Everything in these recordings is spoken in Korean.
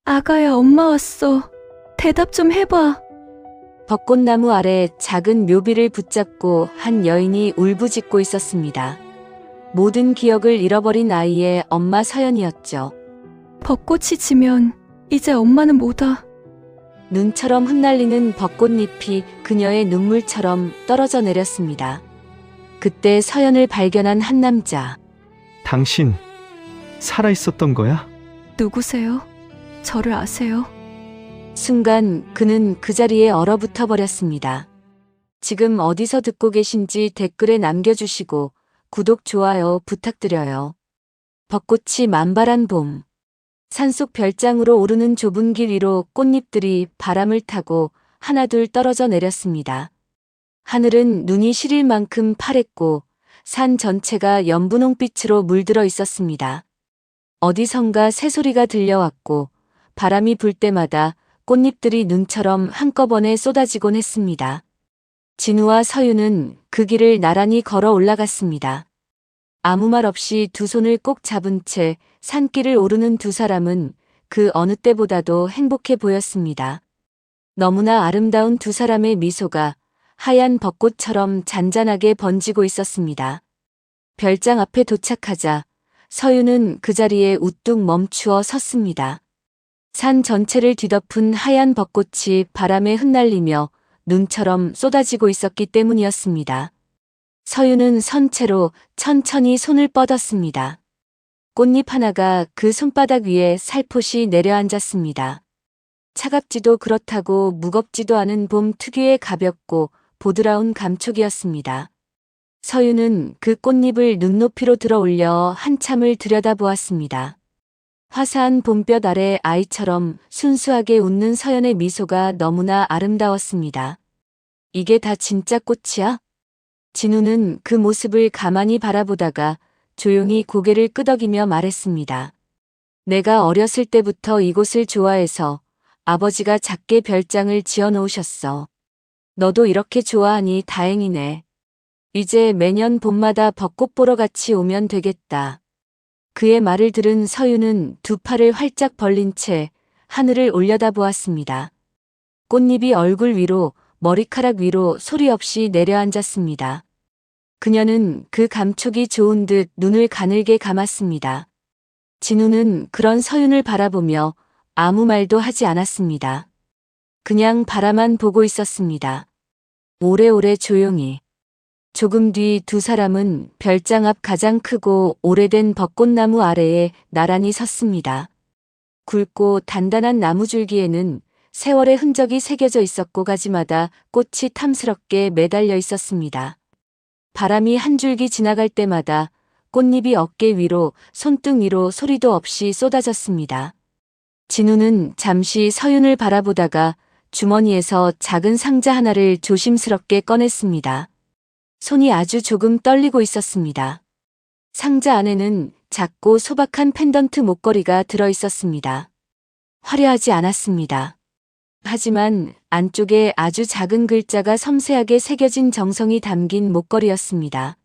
아가야, 엄마 왔어. 대답 좀 해봐. 벚꽃나무 아래 작은 묘비를 붙잡고 한 여인이 울부짖고 있었습니다. 모든 기억을 잃어버린 아이의 엄마 서연이었죠. 벚꽃이 지면 이제 엄마는 뭐다. 눈처럼 흩날리는 벚꽃잎이 그녀의 눈물처럼 떨어져 내렸습니다. 그때 서연을 발견한 한 남자. 당신 살아있었던 거야? 누구세요? 저를 아세요? 순간 그는 그 자리에 얼어붙어 버렸습니다. 지금 어디서 듣고 계신지 댓글에 남겨주시고 구독, 좋아요 부탁드려요. 벚꽃이 만발한 봄. 산속 별장으로 오르는 좁은 길 위로 꽃잎들이 바람을 타고 하나둘 떨어져 내렸습니다. 하늘은 눈이 시릴 만큼 파랬고 산 전체가 연분홍빛으로 물들어 있었습니다. 어디선가 새소리가 들려왔고 바람이 불 때마다 꽃잎들이 눈처럼 한꺼번에 쏟아지곤 했습니다. 진우와 서유는 그 길을 나란히 걸어 올라갔습니다. 아무 말 없이 두 손을 꼭 잡은 채 산길을 오르는 두 사람은 그 어느 때보다도 행복해 보였습니다. 너무나 아름다운 두 사람의 미소가 하얀 벚꽃처럼 잔잔하게 번지고 있었습니다. 별장 앞에 도착하자 서유는 그 자리에 우뚝 멈추어 섰습니다. 산 전체를 뒤덮은 하얀 벚꽃이 바람에 흩날리며 눈처럼 쏟아지고 있었기 때문이었습니다. 서유는 선체로 천천히 손을 뻗었습니다. 꽃잎 하나가 그 손바닥 위에 살포시 내려앉았습니다. 차갑지도 그렇다고 무겁지도 않은 봄 특유의 가볍고 보드라운 감촉이었습니다. 서유는 그 꽃잎을 눈높이로 들어 올려 한참을 들여다보았습니다. 화사한 봄볕 아래 아이처럼 순수하게 웃는 서연의 미소가 너무나 아름다웠습니다. 이게 다 진짜 꽃이야? 진우는 그 모습을 가만히 바라보다가 조용히 고개를 끄덕이며 말했습니다. 내가 어렸을 때부터 이곳을 좋아해서 아버지가 작게 별장을 지어 놓으셨어. 너도 이렇게 좋아하니 다행이네. 이제 매년 봄마다 벚꽃 보러 같이 오면 되겠다. 그의 말을 들은 서유는 두 팔을 활짝 벌린 채 하늘을 올려다보았습니다. 꽃잎이 얼굴 위로, 머리카락 위로 소리 없이 내려앉았습니다. 그녀는 그 감촉이 좋은 듯 눈을 가늘게 감았습니다. 진우는 그런 서윤을 바라보며 아무 말도 하지 않았습니다. 그냥 바라만 보고 있었습니다. 오래오래 조용히. 조금 뒤 두 사람은 별장 앞 가장 크고 오래된 벚꽃나무 아래에 나란히 섰습니다. 굵고 단단한 나무줄기에는 세월의 흔적이 새겨져 있었고 가지마다 꽃이 탐스럽게 매달려 있었습니다. 바람이 한 줄기 지나갈 때마다 꽃잎이 어깨 위로, 손등 위로 소리도 없이 쏟아졌습니다. 진우는 잠시 서윤을 바라보다가 주머니에서 작은 상자 하나를 조심스럽게 꺼냈습니다. 손이 아주 조금 떨리고 있었습니다. 상자 안에는 작고 소박한 펜던트 목걸이가 들어 있었습니다. 화려하지 않았습니다. 하지만 안쪽에 아주 작은 글자가 섬세하게 새겨진 정성이 담긴 목걸이였습니다.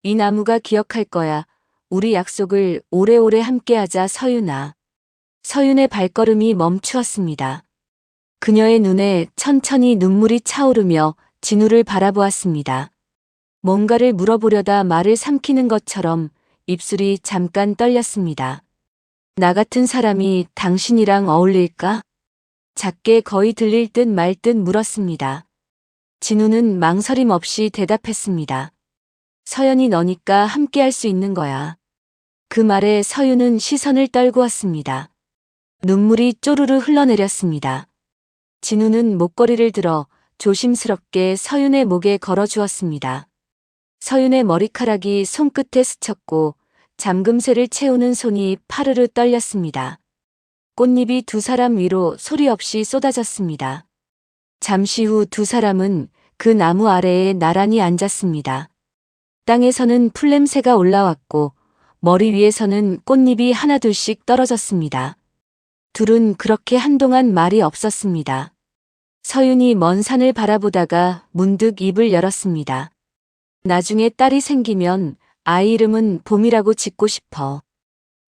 이 나무가 기억할 거야. 우리 약속을 오래오래 함께하자, 서윤아. 서윤의 발걸음이 멈추었습니다. 그녀의 눈에 천천히 눈물이 차오르며 진우를 바라보았습니다. 뭔가를 물어보려다 말을 삼키는 것처럼 입술이 잠깐 떨렸습니다. 나 같은 사람이 당신이랑 어울릴까? 작게 거의 들릴 듯 말 듯 물었습니다. 진우는 망설임 없이 대답했습니다. 서연이 너니까 함께할 수 있는 거야. 그 말에 서유는 시선을 떨구었습니다. 눈물이 쪼르르 흘러내렸습니다. 진우는 목걸이를 들어 조심스럽게 서윤의 목에 걸어주었습니다. 서윤의 머리카락이 손끝에 스쳤고 잠금새를 채우는 손이 파르르 떨렸습니다. 꽃잎이 두 사람 위로 소리 없이 쏟아졌습니다. 잠시 후 두 사람은 그 나무 아래에 나란히 앉았습니다. 땅에서는 풀냄새가 올라왔고 머리 위에서는 꽃잎이 하나둘씩 떨어졌습니다. 둘은 그렇게 한동안 말이 없었습니다. 서윤이 먼 산을 바라보다가 문득 입을 열었습니다. 나중에 딸이 생기면 아이 이름은 봄이라고 짓고 싶어.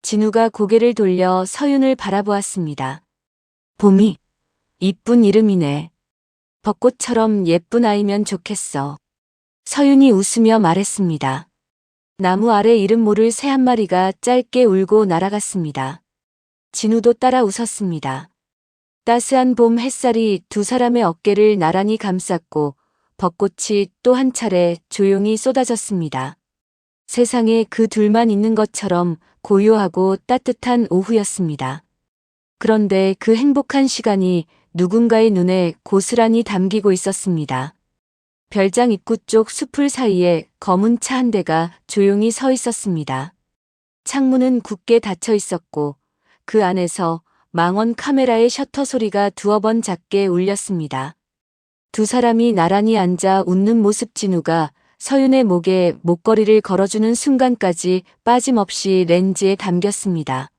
진우가 고개를 돌려 서윤을 바라보았습니다. 봄이. 이쁜 이름이네. 벚꽃처럼 예쁜 아이면 좋겠어. 서윤이 웃으며 말했습니다. 나무 아래 이름 모를 새 한 마리가 짧게 울고 날아갔습니다. 진우도 따라 웃었습니다. 따스한 봄 햇살이 두 사람의 어깨를 나란히 감쌌고 벚꽃이 또 한 차례 조용히 쏟아졌습니다. 세상에 그 둘만 있는 것처럼 고요하고 따뜻한 오후였습니다. 그런데 그 행복한 시간이 누군가의 눈에 고스란히 담기고 있었습니다. 별장 입구 쪽 숲을 사이에 검은 차 한 대가 조용히 서 있었습니다. 창문은 굳게 닫혀 있었고 그 안에서 망원 카메라의 셔터 소리가 두어 번 작게 울렸습니다. 두 사람이 나란히 앉아 웃는 모습 진우가 서윤의 목에 목걸이를 걸어주는 순간까지 빠짐없이 렌즈에 담겼습니다.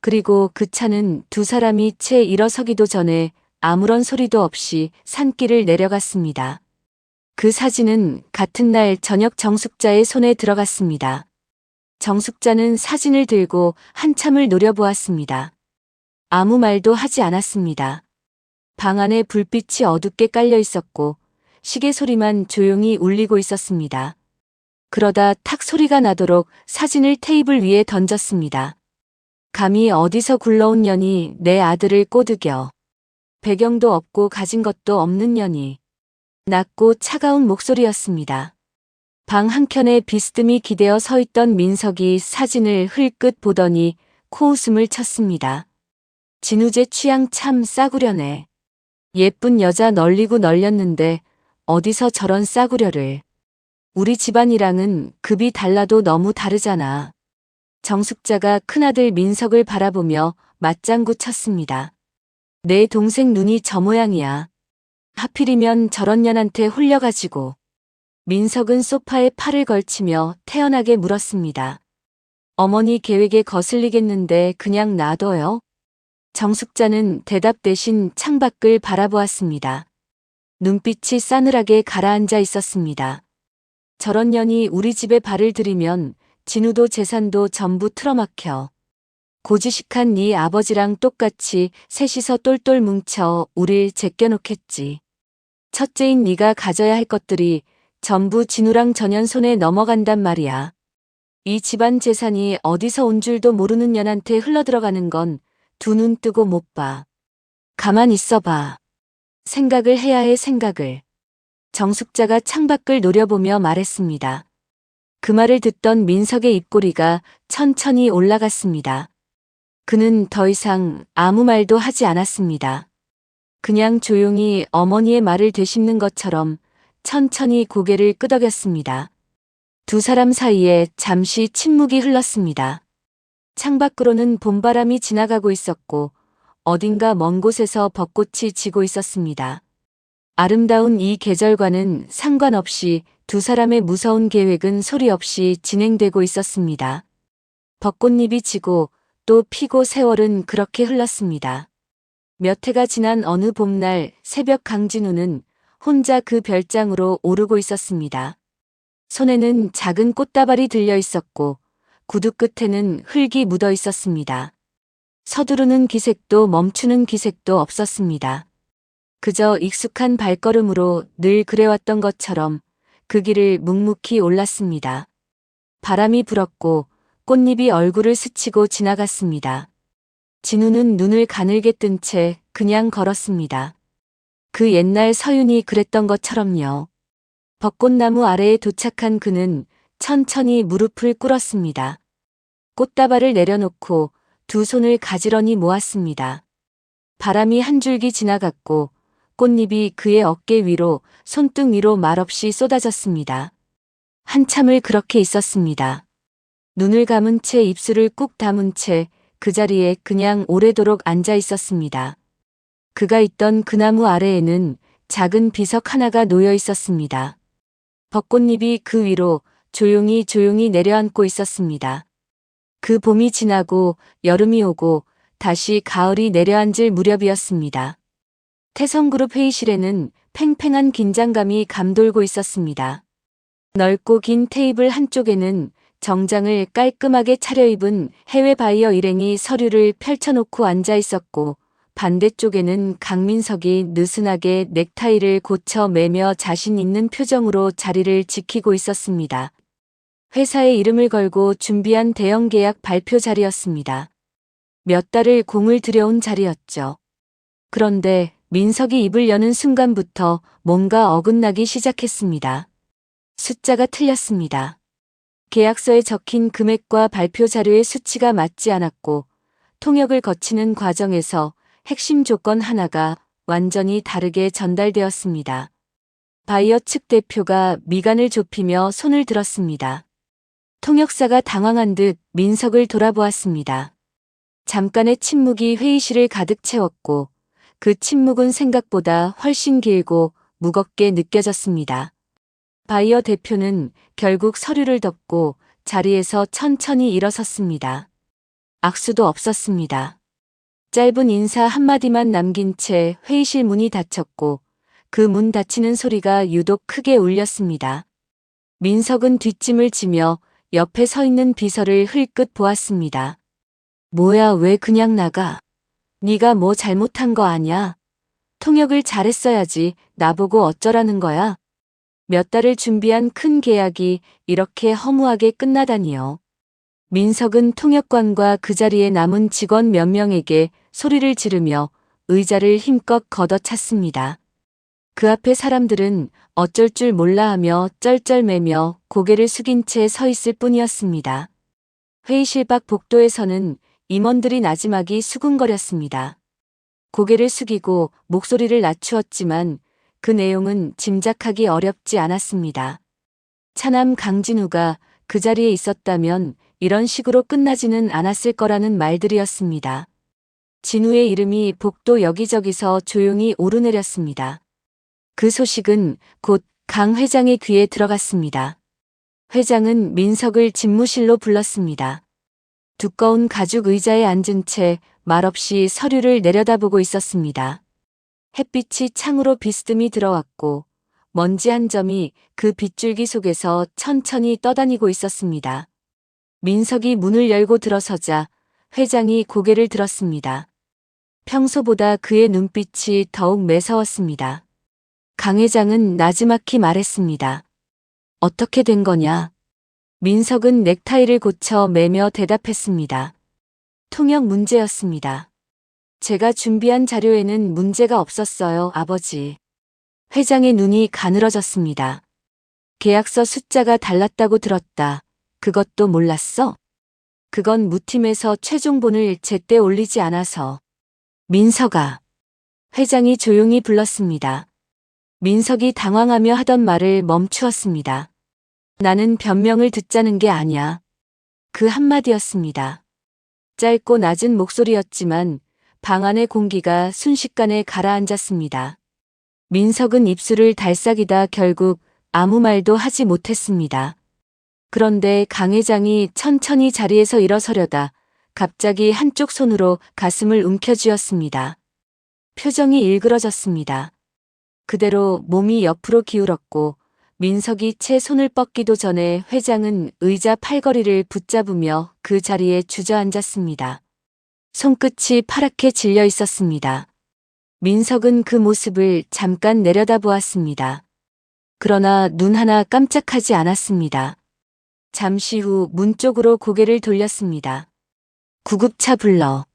그리고 그 차는 두 사람이 채 일어서기도 전에 아무런 소리도 없이 산길을 내려갔습니다. 그 사진은 같은 날 저녁 정숙자의 손에 들어갔습니다. 정숙자는 사진을 들고 한참을 노려보았습니다. 아무 말도 하지 않았습니다. 방 안에 불빛이 어둡게 깔려 있었고 시계 소리만 조용히 울리고 있었습니다. 그러다 탁 소리가 나도록 사진을 테이블 위에 던졌습니다. 감히 어디서 굴러온 년이 내 아들을 꼬드겨. 배경도 없고 가진 것도 없는 년이. 낮고 차가운 목소리였습니다. 방 한켠에 비스듬히 기대어 서 있던 민석이 사진을 흘끗 보더니 코웃음을 쳤습니다. 진우제 취향 참 싸구려네. 예쁜 여자 널리고 널렸는데 어디서 저런 싸구려를. 우리 집안이랑은 급이 달라도 너무 다르잖아. 정숙자가 큰아들 민석을 바라보며 맞장구 쳤습니다. 내 동생 눈이 저 모양이야. 하필이면 저런 년한테 홀려가지고. 민석은 소파에 팔을 걸치며 태연하게 물었습니다. 어머니 계획에 거슬리겠는데 그냥 놔둬요? 정숙자는 대답 대신 창밖을 바라보았습니다. 눈빛이 싸늘하게 가라앉아 있었습니다. 저런 년이 우리 집에 발을 들이면 진우도 재산도 전부 틀어막혀. 고지식한 네 아버지랑 똑같이 셋이서 똘똘 뭉쳐 우릴 제껴놓겠지. 첫째인 네가 가져야 할 것들이 전부 진우랑 전현 손에 넘어간단 말이야. 이 집안 재산이 어디서 온 줄도 모르는 년한테 흘러들어가는 건 두 눈 뜨고 못 봐. 가만 있어봐. 생각을 해야 해 생각을. 정숙자가 창밖을 노려보며 말했습니다. 그 말을 듣던 민석의 입꼬리가 천천히 올라갔습니다. 그는 더 이상 아무 말도 하지 않았습니다. 그냥 조용히 어머니의 말을 되씹는 것처럼 천천히 고개를 끄덕였습니다. 두 사람 사이에 잠시 침묵이 흘렀습니다. 창밖으로는 봄바람이 지나가고 있었고 어딘가 먼 곳에서 벚꽃이 지고 있었습니다. 아름다운 이 계절과는 상관없이 두 사람의 무서운 계획은 소리 없이 진행되고 있었습니다. 벚꽃잎이 지고 또 피고 세월은 그렇게 흘렀습니다. 몇 해가 지난 어느 봄날 새벽 강진우는 혼자 그 별장으로 오르고 있었습니다. 손에는 작은 꽃다발이 들려 있었고 구두 끝에는 흙이 묻어 있었습니다. 서두르는 기색도 멈추는 기색도 없었습니다. 그저 익숙한 발걸음으로 늘 그래왔던 것처럼 그 길을 묵묵히 올랐습니다. 바람이 불었고 꽃잎이 얼굴을 스치고 지나갔습니다. 진우는 눈을 가늘게 뜬 채 그냥 걸었습니다. 그 옛날 서윤이 그랬던 것처럼요. 벚꽃나무 아래에 도착한 그는 천천히 무릎을 꿇었습니다. 꽃다발을 내려놓고 두 손을 가지런히 모았습니다. 바람이 한 줄기 지나갔고 꽃잎이 그의 어깨 위로 손등 위로 말없이 쏟아졌습니다. 한참을 그렇게 있었습니다. 눈을 감은 채 입술을 꾹 다문 채 그 자리에 그냥 오래도록 앉아 있었습니다. 그가 있던 그 나무 아래에는 작은 비석 하나가 놓여 있었습니다. 벚꽃잎이 그 위로 조용히 내려앉고 있었습니다. 그 봄이 지나고 여름이 오고 다시 가을이 내려앉을 무렵이었습니다. 태성그룹 회의실에는 팽팽한 긴장감이 감돌고 있었습니다. 넓고 긴 테이블 한쪽에는 정장을 깔끔하게 차려입은 해외 바이어 일행이 서류를 펼쳐놓고 앉아 있었고 반대쪽에는 강민석이 느슨하게 넥타이를 고쳐 매며 자신 있는 표정으로 자리를 지키고 있었습니다. 회사의 이름을 걸고 준비한 대형 계약 발표 자리였습니다. 몇 달을 공을 들여온 자리였죠. 그런데 민석이 입을 여는 순간부터 뭔가 어긋나기 시작했습니다. 숫자가 틀렸습니다. 계약서에 적힌 금액과 발표 자료의 수치가 맞지 않았고 통역을 거치는 과정에서 핵심 조건 하나가 완전히 다르게 전달되었습니다. 바이어 측 대표가 미간을 좁히며 손을 들었습니다. 통역사가 당황한 듯 민석을 돌아보았습니다. 잠깐의 침묵이 회의실을 가득 채웠고 그 침묵은 생각보다 훨씬 길고 무겁게 느껴졌습니다. 바이어 대표는 결국 서류를 덮고 자리에서 천천히 일어섰습니다. 악수도 없었습니다. 짧은 인사 한마디만 남긴 채 회의실 문이 닫혔고 그 문 닫히는 소리가 유독 크게 울렸습니다. 민석은 뒷짐을 지며 옆에 서 있는 비서를 흘끗 보았습니다. 뭐야, 왜 그냥 나가? 네가 뭐 잘못한 거 아냐? 통역을 잘했어야지 나보고 어쩌라는 거야? 몇 달을 준비한 큰 계약이 이렇게 허무하게 끝나다니요. 민석은 통역관과 그 자리에 남은 직원 몇 명에게 소리를 지르며 의자를 힘껏 걷어찼습니다. 그 앞에 사람들은 어쩔 줄 몰라 하며 쩔쩔매며 고개를 숙인 채 서 있을 뿐이었습니다. 회의실 밖 복도에서는 임원들이 나지막이 수군거렸습니다. 고개를 숙이고 목소리를 낮추었지만 그 내용은 짐작하기 어렵지 않았습니다. 차남 강진우가 그 자리에 있었다면 이런 식으로 끝나지는 않았을 거라는 말들이었습니다. 진우의 이름이 복도 여기저기서 조용히 오르내렸습니다. 그 소식은 곧 강 회장의 귀에 들어갔습니다. 회장은 민석을 집무실로 불렀습니다. 두꺼운 가죽 의자에 앉은 채 말없이 서류를 내려다보고 있었습니다. 햇빛이 창으로 비스듬히 들어왔고 먼지 한 점이 그 빗줄기 속에서 천천히 떠다니고 있었습니다. 민석이 문을 열고 들어서자 회장이 고개를 들었습니다. 평소보다 그의 눈빛이 더욱 매서웠습니다. 강 회장은 나지막히 말했습니다. 어떻게 된 거냐? 민석은 넥타이를 고쳐 매며 대답했습니다. 통역 문제였습니다. 제가 준비한 자료에는 문제가 없었어요, 아버지. 회장의 눈이 가늘어졌습니다. 계약서 숫자가 달랐다고 들었다. 그것도 몰랐어? 그건 무팀에서 최종본을 제때 올리지 않아서. 민석아. 회장이 조용히 불렀습니다. 민석이 당황하며 하던 말을 멈추었습니다. 나는 변명을 듣자는 게 아니야. 그 한마디였습니다. 짧고 낮은 목소리였지만 방 안의 공기가 순식간에 가라앉았습니다. 민석은 입술을 달싹이다 결국 아무 말도 하지 못했습니다. 그런데 강 회장이 천천히 자리에서 일어서려다 갑자기 한쪽 손으로 가슴을 움켜쥐었습니다. 표정이 일그러졌습니다. 그대로 몸이 옆으로 기울었고 민석이 채 손을 뻗기도 전에 회장은 의자 팔걸이를 붙잡으며 그 자리에 주저앉았습니다. 손끝이 파랗게 질려 있었습니다. 민석은 그 모습을 잠깐 내려다보았습니다. 그러나 눈 하나 깜짝하지 않았습니다. 잠시 후 문 쪽으로 고개를 돌렸습니다. 구급차 불러.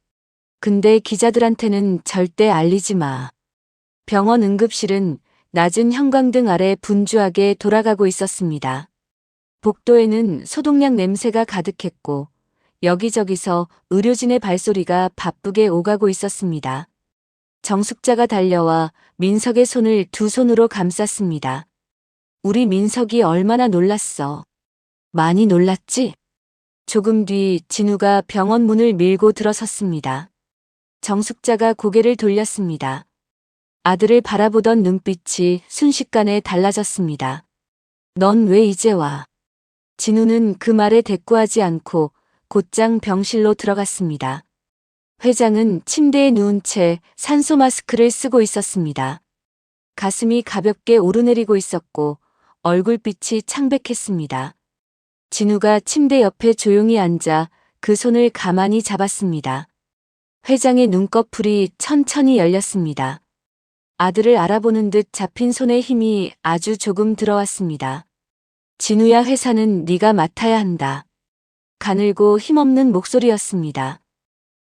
근데 기자들한테는 절대 알리지 마. 병원 응급실은 낮은 형광등 아래 분주하게 돌아가고 있었습니다. 복도에는 소독약 냄새가 가득했고 여기저기서 의료진의 발소리가 바쁘게 오가고 있었습니다. 정숙자가 달려와 민석의 손을 두 손으로 감쌌습니다. 우리 민석이 얼마나 놀랐어. 많이 놀랐지? 조금 뒤 진우가 병원 문을 밀고 들어섰습니다. 정숙자가 고개를 돌렸습니다. 아들을 바라보던 눈빛이 순식간에 달라졌습니다. 넌 왜 이제 와? 진우는 그 말에 대꾸하지 않고 곧장 병실로 들어갔습니다. 회장은 침대에 누운 채 산소 마스크를 쓰고 있었습니다. 가슴이 가볍게 오르내리고 있었고 얼굴빛이 창백했습니다. 진우가 침대 옆에 조용히 앉아 그 손을 가만히 잡았습니다. 회장의 눈꺼풀이 천천히 열렸습니다. 아들을 알아보는 듯 잡힌 손에 힘이 아주 조금 들어왔습니다. 진우야, 회사는 네가 맡아야 한다. 가늘고 힘없는 목소리였습니다.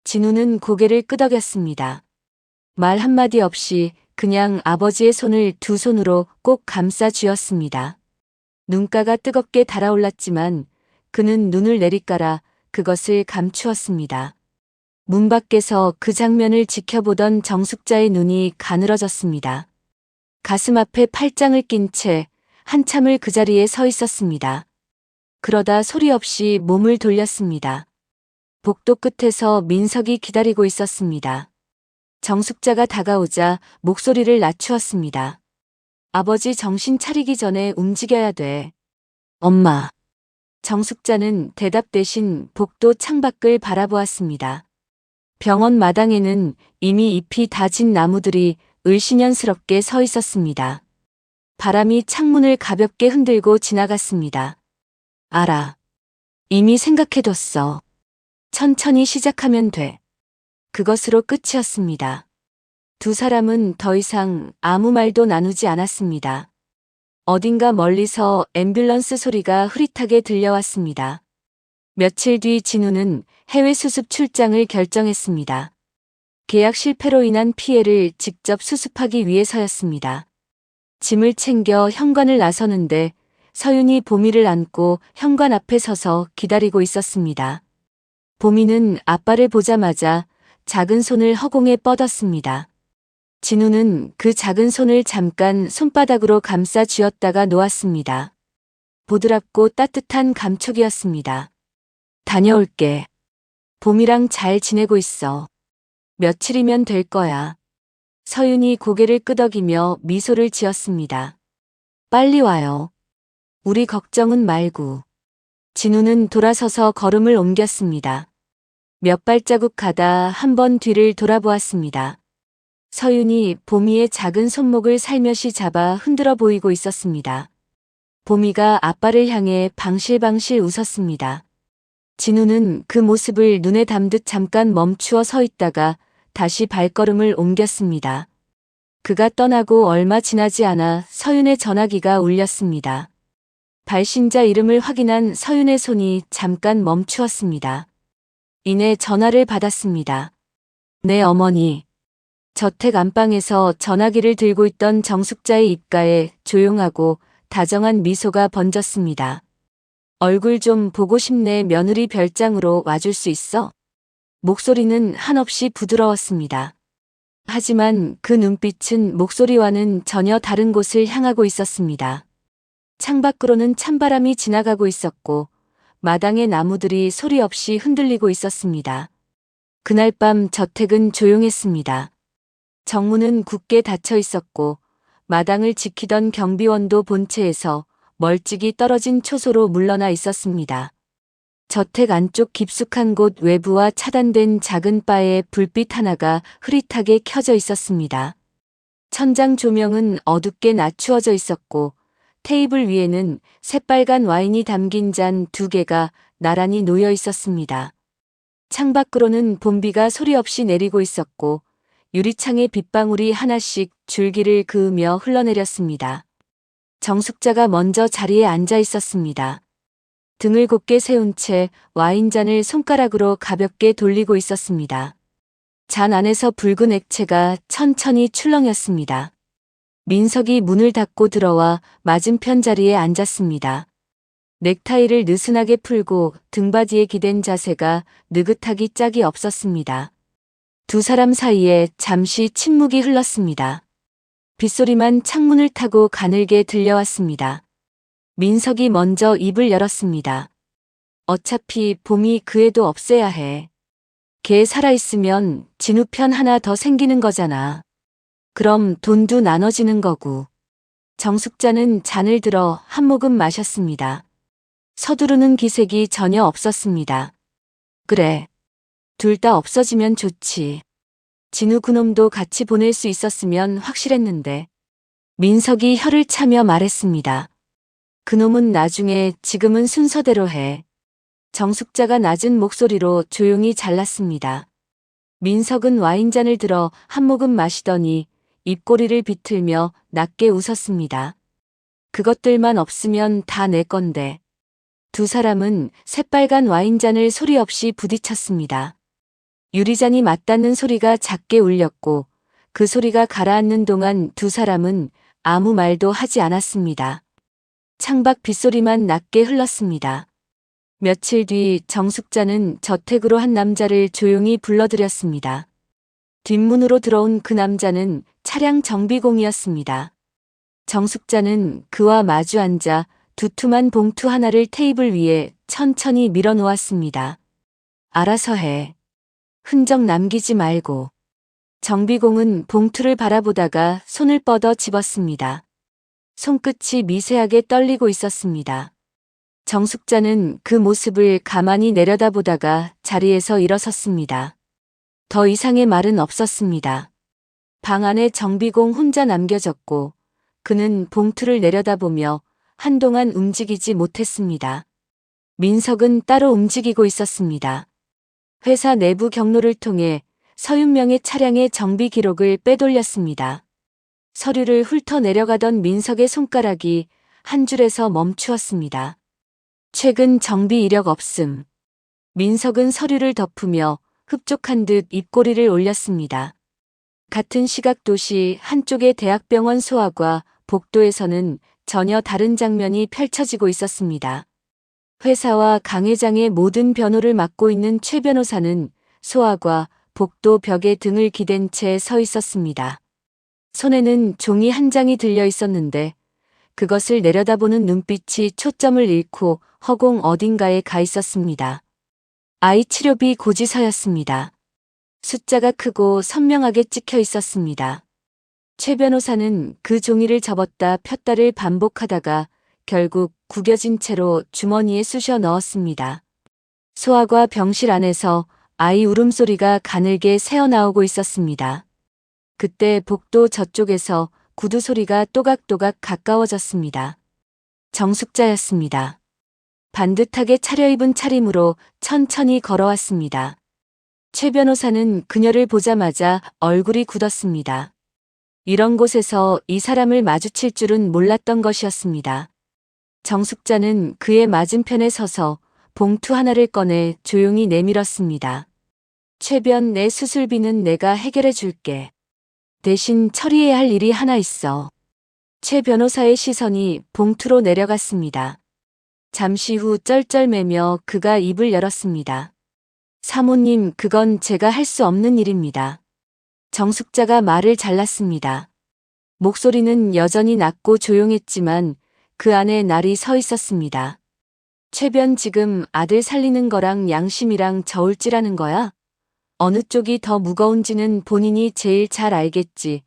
진우는 고개를 끄덕였습니다. 말 한마디 없이 그냥 아버지의 손을 두 손으로 꼭 감싸 쥐었습니다. 눈가가 뜨겁게 달아올랐지만 그는 눈을 내리깔아 그것을 감추었습니다. 문 밖에서 그 장면을 지켜보던 정숙자의 눈이 가늘어졌습니다. 가슴 앞에 팔짱을 낀 채 한참을 그 자리에 서 있었습니다. 그러다 소리 없이 몸을 돌렸습니다. 복도 끝에서 민석이 기다리고 있었습니다. 정숙자가 다가오자 목소리를 낮추었습니다. 아버지, 정신 차리기 전에 움직여야 돼. 엄마. 정숙자는 대답 대신 복도 창밖을 바라보았습니다. 병원 마당에는 이미 잎이 다 진 나무들이 을씨년스럽게 서 있었습니다. 바람이 창문을 가볍게 흔들고 지나갔습니다. 알아. 이미 생각해뒀어. 천천히 시작하면 돼. 그것으로 끝이었습니다. 두 사람은 더 이상 아무 말도 나누지 않았습니다. 어딘가 멀리서 앰뷸런스 소리가 흐릿하게 들려왔습니다. 며칠 뒤 진우는 해외 수습 출장을 결정했습니다. 계약 실패로 인한 피해를 직접 수습하기 위해서였습니다. 짐을 챙겨 현관을 나서는데 서윤이 보미를 안고 현관 앞에 서서 기다리고 있었습니다. 보미는 아빠를 보자마자 작은 손을 허공에 뻗었습니다. 진우는 그 작은 손을 잠깐 손바닥으로 감싸 쥐었다가 놓았습니다. 보드랍고 따뜻한 감촉이었습니다. 다녀올게. 봄이랑 잘 지내고 있어. 며칠이면 될 거야. 서윤이 고개를 끄덕이며 미소를 지었습니다. 빨리 와요. 우리 걱정은 말고. 진우는 돌아서서 걸음을 옮겼습니다. 몇 발자국 가다 한 번 뒤를 돌아보았습니다. 서윤이 보미의 작은 손목을 살며시 잡아 흔들어 보이고 있었습니다. 보미가 아빠를 향해 방실방실 웃었습니다. 진우는 그 모습을 눈에 담듯 잠깐 멈추어 서 있다가 다시 발걸음을 옮겼습니다. 그가 떠나고 얼마 지나지 않아 서윤의 전화기가 울렸습니다. 발신자 이름을 확인한 서윤의 손이 잠깐 멈추었습니다. 이내 전화를 받았습니다. 네, 어머니. 저택 안방에서 전화기를 들고 있던 정숙자의 입가에 조용하고 다정한 미소가 번졌습니다. 얼굴 좀 보고 싶네. 며느리 별장으로 와줄 수 있어? 목소리는 한없이 부드러웠습니다. 하지만 그 눈빛은 목소리와는 전혀 다른 곳을 향하고 있었습니다. 창밖으로는 찬바람이 지나가고 있었고 마당의 나무들이 소리 없이 흔들리고 있었습니다. 그날 밤 저택은 조용했습니다. 정문은 굳게 닫혀 있었고 마당을 지키던 경비원도 본체에서 멀찍이 떨어진 초소로 물러나 있었습니다. 저택 안쪽 깊숙한 곳 외부와 차단된 작은 바에 불빛 하나가 흐릿하게 켜져 있었습니다. 천장 조명은 어둡게 낮추어져 있었고 테이블 위에는 새빨간 와인이 담긴 잔 2개가 나란히 놓여 있었습니다. 창밖으로는 봄비가 소리 없이 내리고 있었고 유리창에 빗방울이 하나씩 줄기를 그으며 흘러내렸습니다. 정숙자가 먼저 자리에 앉아 있었습니다. 등을 곧게 세운 채 와인잔을 손가락으로 가볍게 돌리고 있었습니다. 잔 안에서 붉은 액체가 천천히 출렁였습니다. 민석이 문을 닫고 들어와 맞은편 자리에 앉았습니다. 넥타이를 느슨하게 풀고 등받이에 기댄 자세가 느긋하기 짝이 없었습니다. 두 사람 사이에 잠시 침묵이 흘렀습니다. 빗소리만 창문을 타고 가늘게 들려왔습니다. 민석이 먼저 입을 열었습니다. 어차피 봄이 그 애도 없애야 해. 걔 살아있으면 진우 편 하나 더 생기는 거잖아. 그럼 돈도 나눠지는 거고. 정숙자는 잔을 들어 한 모금 마셨습니다. 서두르는 기색이 전혀 없었습니다. 그래. 둘 다 없어지면 좋지. 진우 그놈도 같이 보낼 수 있었으면 확실했는데. 민석이 혀를 차며 말했습니다. 그놈은 나중에, 지금은 순서대로 해. 정숙자가 낮은 목소리로 조용히 잘랐습니다. 민석은 와인잔을 들어 한 모금 마시더니 입꼬리를 비틀며 낮게 웃었습니다. 그것들만 없으면 다 내 건데. 두 사람은 새빨간 와인잔을 소리 없이 부딪혔습니다. 유리잔이 맞닿는 소리가 작게 울렸고 그 소리가 가라앉는 동안 두 사람은 아무 말도 하지 않았습니다. 창밖 빗소리만 낮게 흘렀습니다. 며칠 뒤 정숙자는 저택으로 한 남자를 조용히 불러들였습니다. 뒷문으로 들어온 그 남자는 차량 정비공이었습니다. 정숙자는 그와 마주 앉아 두툼한 봉투 하나를 테이블 위에 천천히 밀어놓았습니다. 알아서 해. 흔적 남기지 말고. 정비공은 봉투를 바라보다가 손을 뻗어 집었습니다. 손끝이 미세하게 떨리고 있었습니다. 정숙자는 그 모습을 가만히 내려다보다가 자리에서 일어섰습니다. 더 이상의 말은 없었습니다. 방 안에 정비공 혼자 남겨졌고 그는 봉투를 내려다보며 한동안 움직이지 못했습니다. 민석은 따로 움직이고 있었습니다. 회사 내부 경로를 통해 서윤명의 차량의 정비 기록을 빼돌렸습니다. 서류를 훑어 내려가던 민석의 손가락이 한 줄에서 멈추었습니다. 최근 정비 이력 없음. 민석은 서류를 덮으며 흡족한 듯 입꼬리를 올렸습니다. 같은 시각 도시 한쪽의 대학병원 소아과 복도에서는 전혀 다른 장면이 펼쳐지고 있었습니다. 회사와 강 회장의 모든 변호를 맡고 있는 최 변호사는 소아과 복도 벽에 등을 기댄 채 서 있었습니다. 손에는 종이 한 장이 들려 있었는데 그것을 내려다보는 눈빛이 초점을 잃고 허공 어딘가에 가 있었습니다. 아이 치료비 고지서였습니다. 숫자가 크고 선명하게 찍혀 있었습니다. 최 변호사는 그 종이를 접었다 폈다를 반복하다가 결국 구겨진 채로 주머니에 쑤셔 넣었습니다. 소아과 병실 안에서 아이 울음소리가 가늘게 새어나오고 있었습니다. 그때 복도 저쪽에서 구두 소리가 또각또각 가까워졌습니다. 정숙자였습니다. 반듯하게 차려입은 차림으로 천천히 걸어왔습니다. 최 변호사는 그녀를 보자마자 얼굴이 굳었습니다. 이런 곳에서 이 사람을 마주칠 줄은 몰랐던 것이었습니다. 정숙자는 그의 맞은편에 서서 봉투 하나를 꺼내 조용히 내밀었습니다. 최변, 내 수술비는 내가 해결해 줄게. 대신 처리해야 할 일이 하나 있어. 최 변호사의 시선이 봉투로 내려갔습니다. 잠시 후 쩔쩔매며 그가 입을 열었습니다. 사모님, 그건 제가 할 수 없는 일입니다. 정숙자가 말을 잘랐습니다. 목소리는 여전히 낮고 조용했지만 그 안에 날이 서 있었습니다. 최변, 지금 아들 살리는 거랑 양심이랑 저울질하는 거야? 어느 쪽이 더 무거운지는 본인이 제일 잘 알겠지.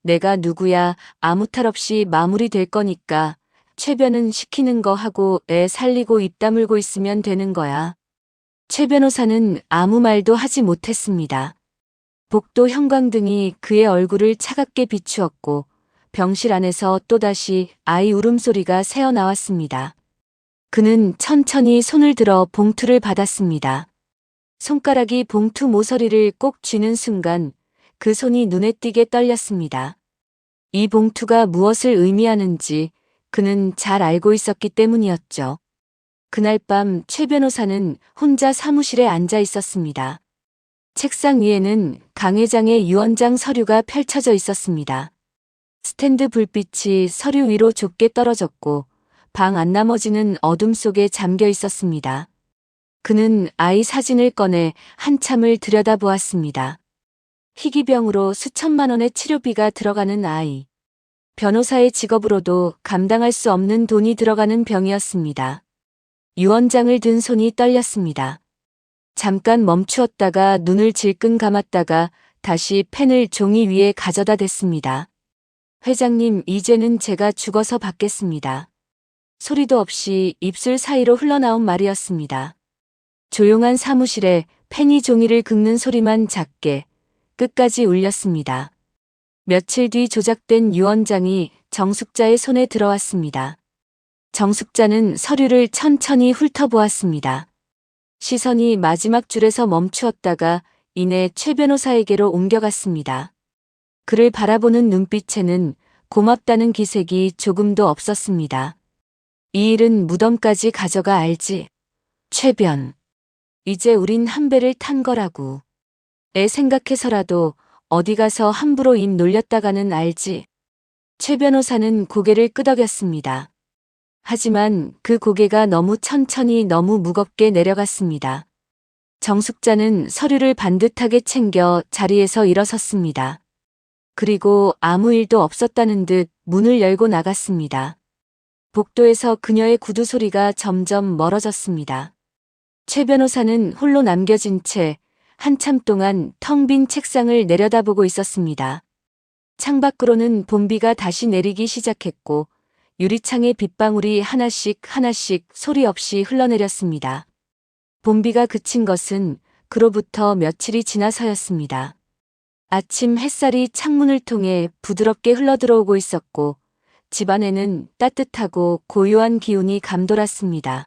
내가 누구야, 아무 탈 없이 마무리될 거니까 최변은 시키는 거 하고 애 살리고 입 다물고 있으면 되는 거야. 최 변호사는 아무 말도 하지 못했습니다. 복도 형광등이 그의 얼굴을 차갑게 비추었고 병실 안에서 또다시 아이 울음소리가 새어나왔습니다. 그는 천천히 손을 들어 봉투를 받았습니다. 손가락이 봉투 모서리를 꼭 쥐는 순간 그 손이 눈에 띄게 떨렸습니다. 이 봉투가 무엇을 의미하는지 그는 잘 알고 있었기 때문이었죠. 그날 밤 최 변호사는 혼자 사무실에 앉아 있었습니다. 책상 위에는 강 회장의 유언장 서류가 펼쳐져 있었습니다. 스탠드 불빛이 서류 위로 좁게 떨어졌고 방 안 나머지는 어둠 속에 잠겨 있었습니다. 그는 아이 사진을 꺼내 한참을 들여다보았습니다. 희귀병으로 수천만 원의 치료비가 들어가는 아이. 변호사의 직업으로도 감당할 수 없는 돈이 들어가는 병이었습니다. 유언장을 든 손이 떨렸습니다. 잠깐 멈추었다가 눈을 질끈 감았다가 다시 펜을 종이 위에 가져다 댔습니다. 회장님, 이제는 제가 죽어서 받겠습니다. 소리도 없이 입술 사이로 흘러나온 말이었습니다. 조용한 사무실에 펜이 종이를 긁는 소리만 작게 끝까지 울렸습니다. 며칠 뒤 조작된 유언장이 정숙자의 손에 들어왔습니다. 정숙자는 서류를 천천히 훑어보았습니다. 시선이 마지막 줄에서 멈추었다가 이내 최 변호사에게로 옮겨갔습니다. 그를 바라보는 눈빛에는 고맙다는 기색이 조금도 없었습니다. 이 일은 무덤까지 가져가 알지? 최변. 이제 우린 한 배를 탄 거라고. 애 생각해서라도 어디 가서 함부로 입 놀렸다가는 알지? 최 변호사는 고개를 끄덕였습니다. 하지만 그 고개가 너무 천천히 너무 무겁게 내려갔습니다. 정숙자는 서류를 반듯하게 챙겨 자리에서 일어섰습니다. 그리고 아무 일도 없었다는 듯 문을 열고 나갔습니다. 복도에서 그녀의 구두 소리가 점점 멀어졌습니다. 최 변호사는 홀로 남겨진 채 한참 동안 텅 빈 책상을 내려다보고 있었습니다. 창밖으로는 봄비가 다시 내리기 시작했고 유리창에 빗방울이 하나씩 하나씩 소리 없이 흘러내렸습니다. 봄비가 그친 것은 그로부터 며칠이 지나서였습니다. 아침 햇살이 창문을 통해 부드럽게 흘러들어오고 있었고 집안에는 따뜻하고 고요한 기운이 감돌았습니다.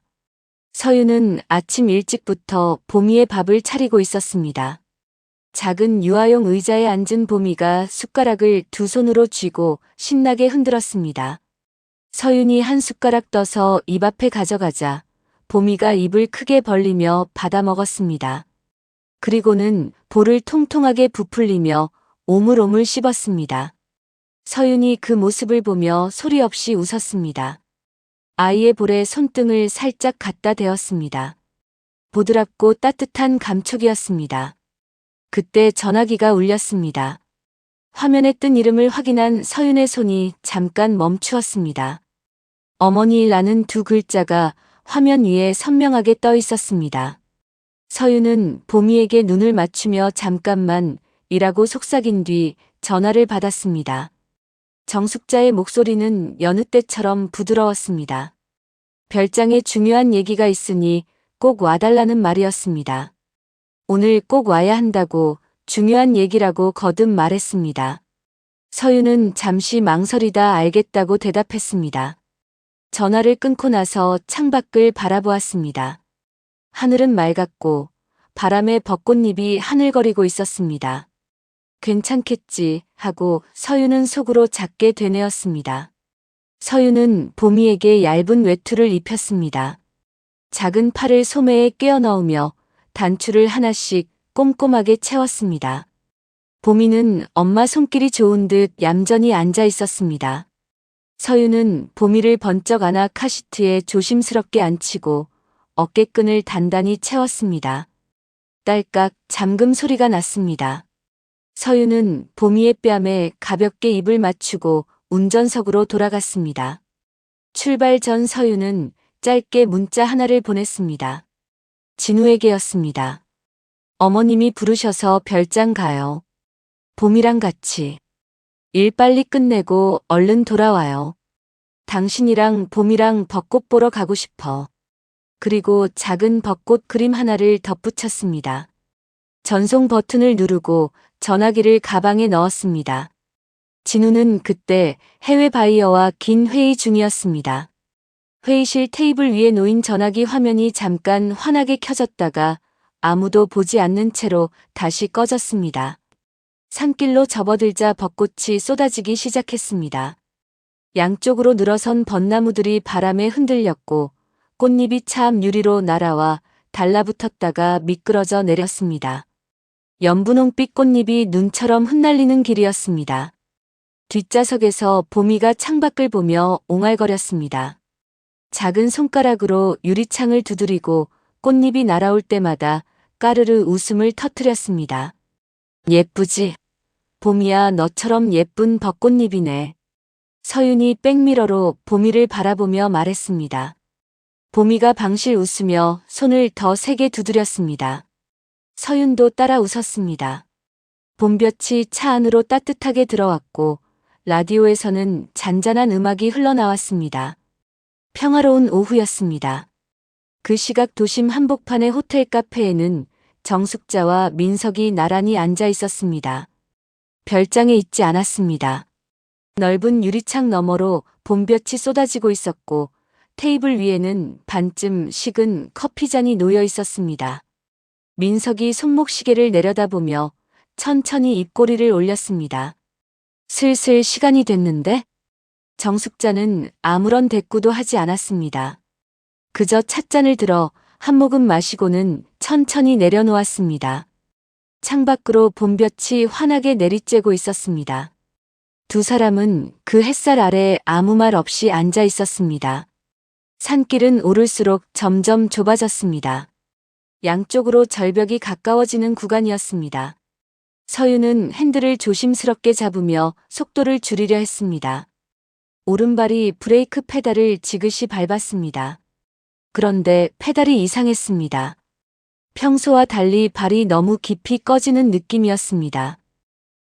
서유는 아침 일찍부터 봄이의 밥을 차리고 있었습니다. 작은 유아용 의자에 앉은 봄이가 숟가락을 두 손으로 쥐고 신나게 흔들었습니다. 서윤이 한 숟가락 떠서 입 앞에 가져가자 봄이가 입을 크게 벌리며 받아 먹었습니다. 그리고는 볼을 통통하게 부풀리며 오물오물 씹었습니다. 서윤이 그 모습을 보며 소리 없이 웃었습니다. 아이의 볼에 손등을 살짝 갖다 대었습니다. 보드랍고 따뜻한 감촉이었습니다. 그때 전화기가 울렸습니다. 화면에 뜬 이름을 확인한 서윤의 손이 잠깐 멈추었습니다. 어머니라는 두 글자가 화면 위에 선명하게 떠 있었습니다. 서윤은 봄이에게 눈을 맞추며 잠깐만 이라고 속삭인 뒤 전화를 받았습니다. 정숙자의 목소리는 여느 때처럼 부드러웠습니다. 별장에 중요한 얘기가 있으니 꼭 와달라는 말이었습니다. 오늘 꼭 와야 한다고 중요한 얘기라고 거듭 말했습니다. 서윤은 잠시 망설이다 알겠다고 대답했습니다. 전화를 끊고 나서 창밖을 바라보았습니다. 하늘은 맑았고 바람에 벚꽃잎이 하늘거리고 있었습니다. 괜찮겠지 하고 서윤은 속으로 작게 되뇌었습니다. 서윤은 봄이에게 얇은 외투를 입혔습니다. 작은 팔을 소매에 꿰어 넣으며 단추를 하나씩 꼼꼼하게 채웠습니다. 봄이는 엄마 손길이 좋은 듯 얌전히 앉아 있었습니다. 서윤은 봄이를 번쩍 안아 카시트에 조심스럽게 앉히고 어깨끈을 단단히 채웠습니다. 딸깍 잠금 소리가 났습니다. 서윤은 봄이의 뺨에 가볍게 입을 맞추고 운전석으로 돌아갔습니다. 출발 전 서윤은 짧게 문자 하나를 보냈습니다. 진우에게였습니다. 어머님이 부르셔서 별장 가요. 봄이랑 같이. 일 빨리 끝내고 얼른 돌아와요. 당신이랑 봄이랑 벚꽃 보러 가고 싶어. 그리고 작은 벚꽃 그림 하나를 덧붙였습니다. 전송 버튼을 누르고 전화기를 가방에 넣었습니다. 진우는 그때 해외 바이어와 긴 회의 중이었습니다. 회의실 테이블 위에 놓인 전화기 화면이 잠깐 환하게 켜졌다가 아무도 보지 않는 채로 다시 꺼졌습니다. 산길로 접어들자 벚꽃이 쏟아지기 시작했습니다. 양쪽으로 늘어선 벚나무들이 바람에 흔들렸고 꽃잎이 참 유리로 날아와 달라붙었다가 미끄러져 내렸습니다. 연분홍빛 꽃잎이 눈처럼 흩날리는 길이었습니다. 뒷좌석에서 봄이가 창밖을 보며 옹알거렸습니다. 작은 손가락으로 유리창을 두드리고 꽃잎이 날아올 때마다 까르르 웃음을 터뜨렸습니다. 예쁘지? 봄이야 너처럼 예쁜 벚꽃잎이네. 서윤이 백미러로 봄이를 바라보며 말했습니다. 봄이가 방실 웃으며 손을 더 세게 두드렸습니다. 서윤도 따라 웃었습니다. 봄볕이 차 안으로 따뜻하게 들어왔고 라디오에서는 잔잔한 음악이 흘러나왔습니다. 평화로운 오후였습니다. 그 시각 도심 한복판의 호텔 카페에는 정숙자와 민석이 나란히 앉아 있었습니다. 별장에 있지 않았습니다. 넓은 유리창 너머로 봄볕이 쏟아지고 있었고 테이블 위에는 반쯤 식은 커피잔이 놓여 있었습니다. 민석이 손목시계를 내려다보며 천천히 입꼬리를 올렸습니다. 슬슬 시간이 됐는데? 정숙자는 아무런 대꾸도 하지 않았습니다. 그저 찻잔을 들어 한 모금 마시고는 천천히 내려놓았습니다. 창밖으로 봄볕이 환하게 내리쬐고 있었습니다. 두 사람은 그 햇살 아래 아무 말 없이 앉아 있었습니다. 산길은 오를수록 점점 좁아졌습니다. 양쪽으로 절벽이 가까워지는 구간이었습니다. 서윤은 핸들을 조심스럽게 잡으며 속도를 줄이려 했습니다. 오른발이 브레이크 페달을 지그시 밟았습니다. 그런데 페달이 이상했습니다. 평소와 달리 발이 너무 깊이 꺼지는 느낌이었습니다.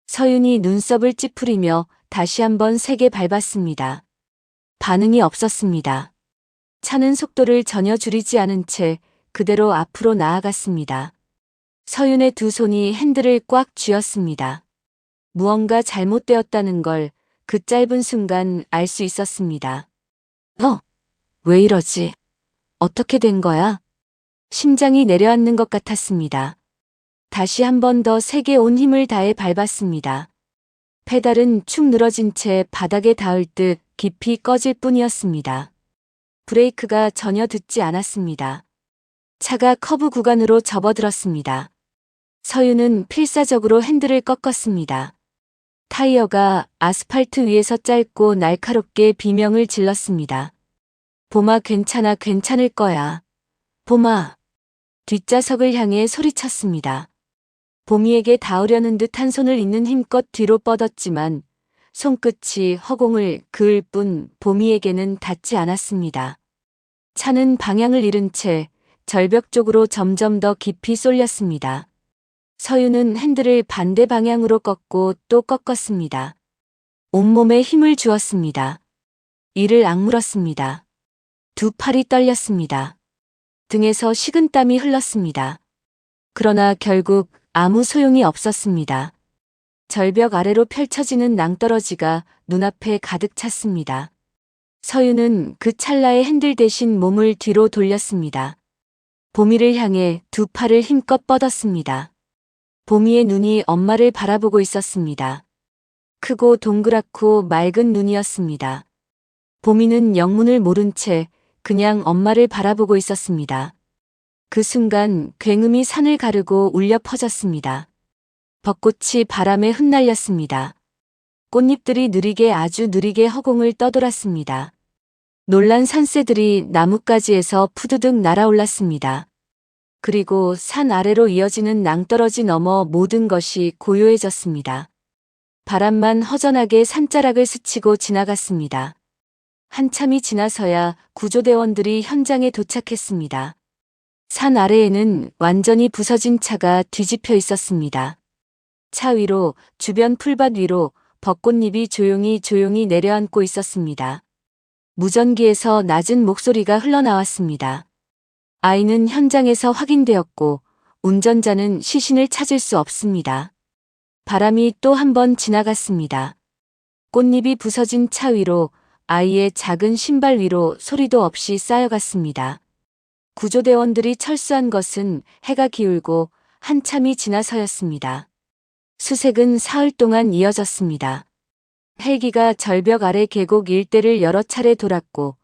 서윤이 눈썹을 찌푸리며 다시 한번 세게 밟았습니다. 반응이 없었습니다. 차는 속도를 전혀 줄이지 않은 채 그대로 앞으로 나아갔습니다. 서윤의 두 손이 핸들을 꽉 쥐었습니다. 무언가 잘못되었다는 걸 그 짧은 순간 알 수 있었습니다. 왜 이러지? 어떻게 된 거야? 심장이 내려앉는 것 같았습니다. 다시 한 번 더 세게 온 힘을 다해 밟았습니다. 페달은 축 늘어진 채 바닥에 닿을 듯 깊이 꺼질 뿐이었습니다. 브레이크가 전혀 듣지 않았습니다. 차가 커브 구간으로 접어들었습니다. 서윤은 필사적으로 핸들을 꺾었습니다. 타이어가 아스팔트 위에서 짧고 날카롭게 비명을 질렀습니다. 봄아, 괜찮아, 괜찮을 거야. 봄아. 뒷좌석을 향해 소리쳤습니다. 봄이에게 닿으려는 듯 한 손을 있는 힘껏 뒤로 뻗었지만 손끝이 허공을 그을 뿐 봄이에게는 닿지 않았습니다. 차는 방향을 잃은 채 절벽 쪽으로 점점 더 깊이 쏠렸습니다. 서윤은 핸들을 반대 방향으로 꺾고 또 꺾었습니다. 온몸에 힘을 주었습니다. 이를 악물었습니다. 두 팔이 떨렸습니다. 등에서 식은땀이 흘렀습니다. 그러나 결국 아무 소용이 없었습니다. 절벽 아래로 펼쳐지는 낭떠러지가 눈앞에 가득 찼습니다. 서윤은 그 찰나에 핸들 대신 몸을 뒤로 돌렸습니다. 봄이를 향해 두 팔을 힘껏 뻗었습니다. 봄이의 눈이 엄마를 바라보고 있었습니다. 크고 동그랗고 맑은 눈이었습니다. 봄이는 영문을 모른 채 그냥 엄마를 바라보고 있었습니다. 그 순간 굉음이 산을 가르고 울려 퍼졌습니다. 벚꽃이 바람에 흩날렸습니다. 꽃잎들이 느리게 아주 느리게 허공을 떠돌았습니다. 놀란 산새들이 나뭇가지에서 푸드득 날아올랐습니다. 그리고 산 아래로 이어지는 낭떠러지 너머 모든 것이 고요해졌습니다. 바람만 허전하게 산자락을 스치고 지나갔습니다. 한참이 지나서야 구조대원들이 현장에 도착했습니다. 산 아래에는 완전히 부서진 차가 뒤집혀 있었습니다. 차 위로, 주변 풀밭 위로 벚꽃잎이 조용히 내려앉고 있었습니다. 무전기에서 낮은 목소리가 흘러나왔습니다. 아이는 현장에서 확인되었고 운전자는 시신을 찾을 수 없습니다. 바람이 또 한 번 지나갔습니다. 꽃잎이 부서진 차 위로 아이의 작은 신발 위로 소리도 없이 쌓여갔습니다. 구조대원들이 철수한 것은 해가 기울고 한참이 지나서였습니다. 수색은 사흘 동안 이어졌습니다. 헬기가 절벽 아래 계곡 일대를 여러 차례 돌았고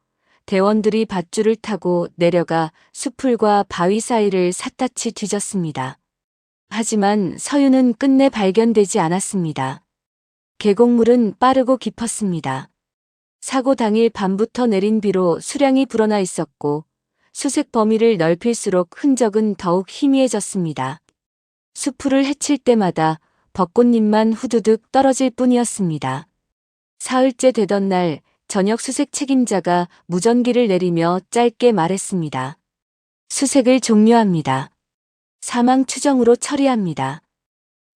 대원들이 밧줄을 타고 내려가 수풀과 바위 사이를 샅샅이 뒤졌습니다. 하지만 서윤은 끝내 발견되지 않았습니다. 계곡물은 빠르고 깊었습니다. 사고 당일 밤부터 내린 비로 수량이 불어나 있었고 수색 범위를 넓힐수록 흔적은 더욱 희미해졌습니다. 수풀을 헤칠 때마다 벚꽃잎만 후두둑 떨어질 뿐이었습니다. 사흘째 되던 날 저녁 수색 책임자가 무전기를 내리며 짧게 말했습니다. 수색을 종료합니다. 사망 추정으로 처리합니다.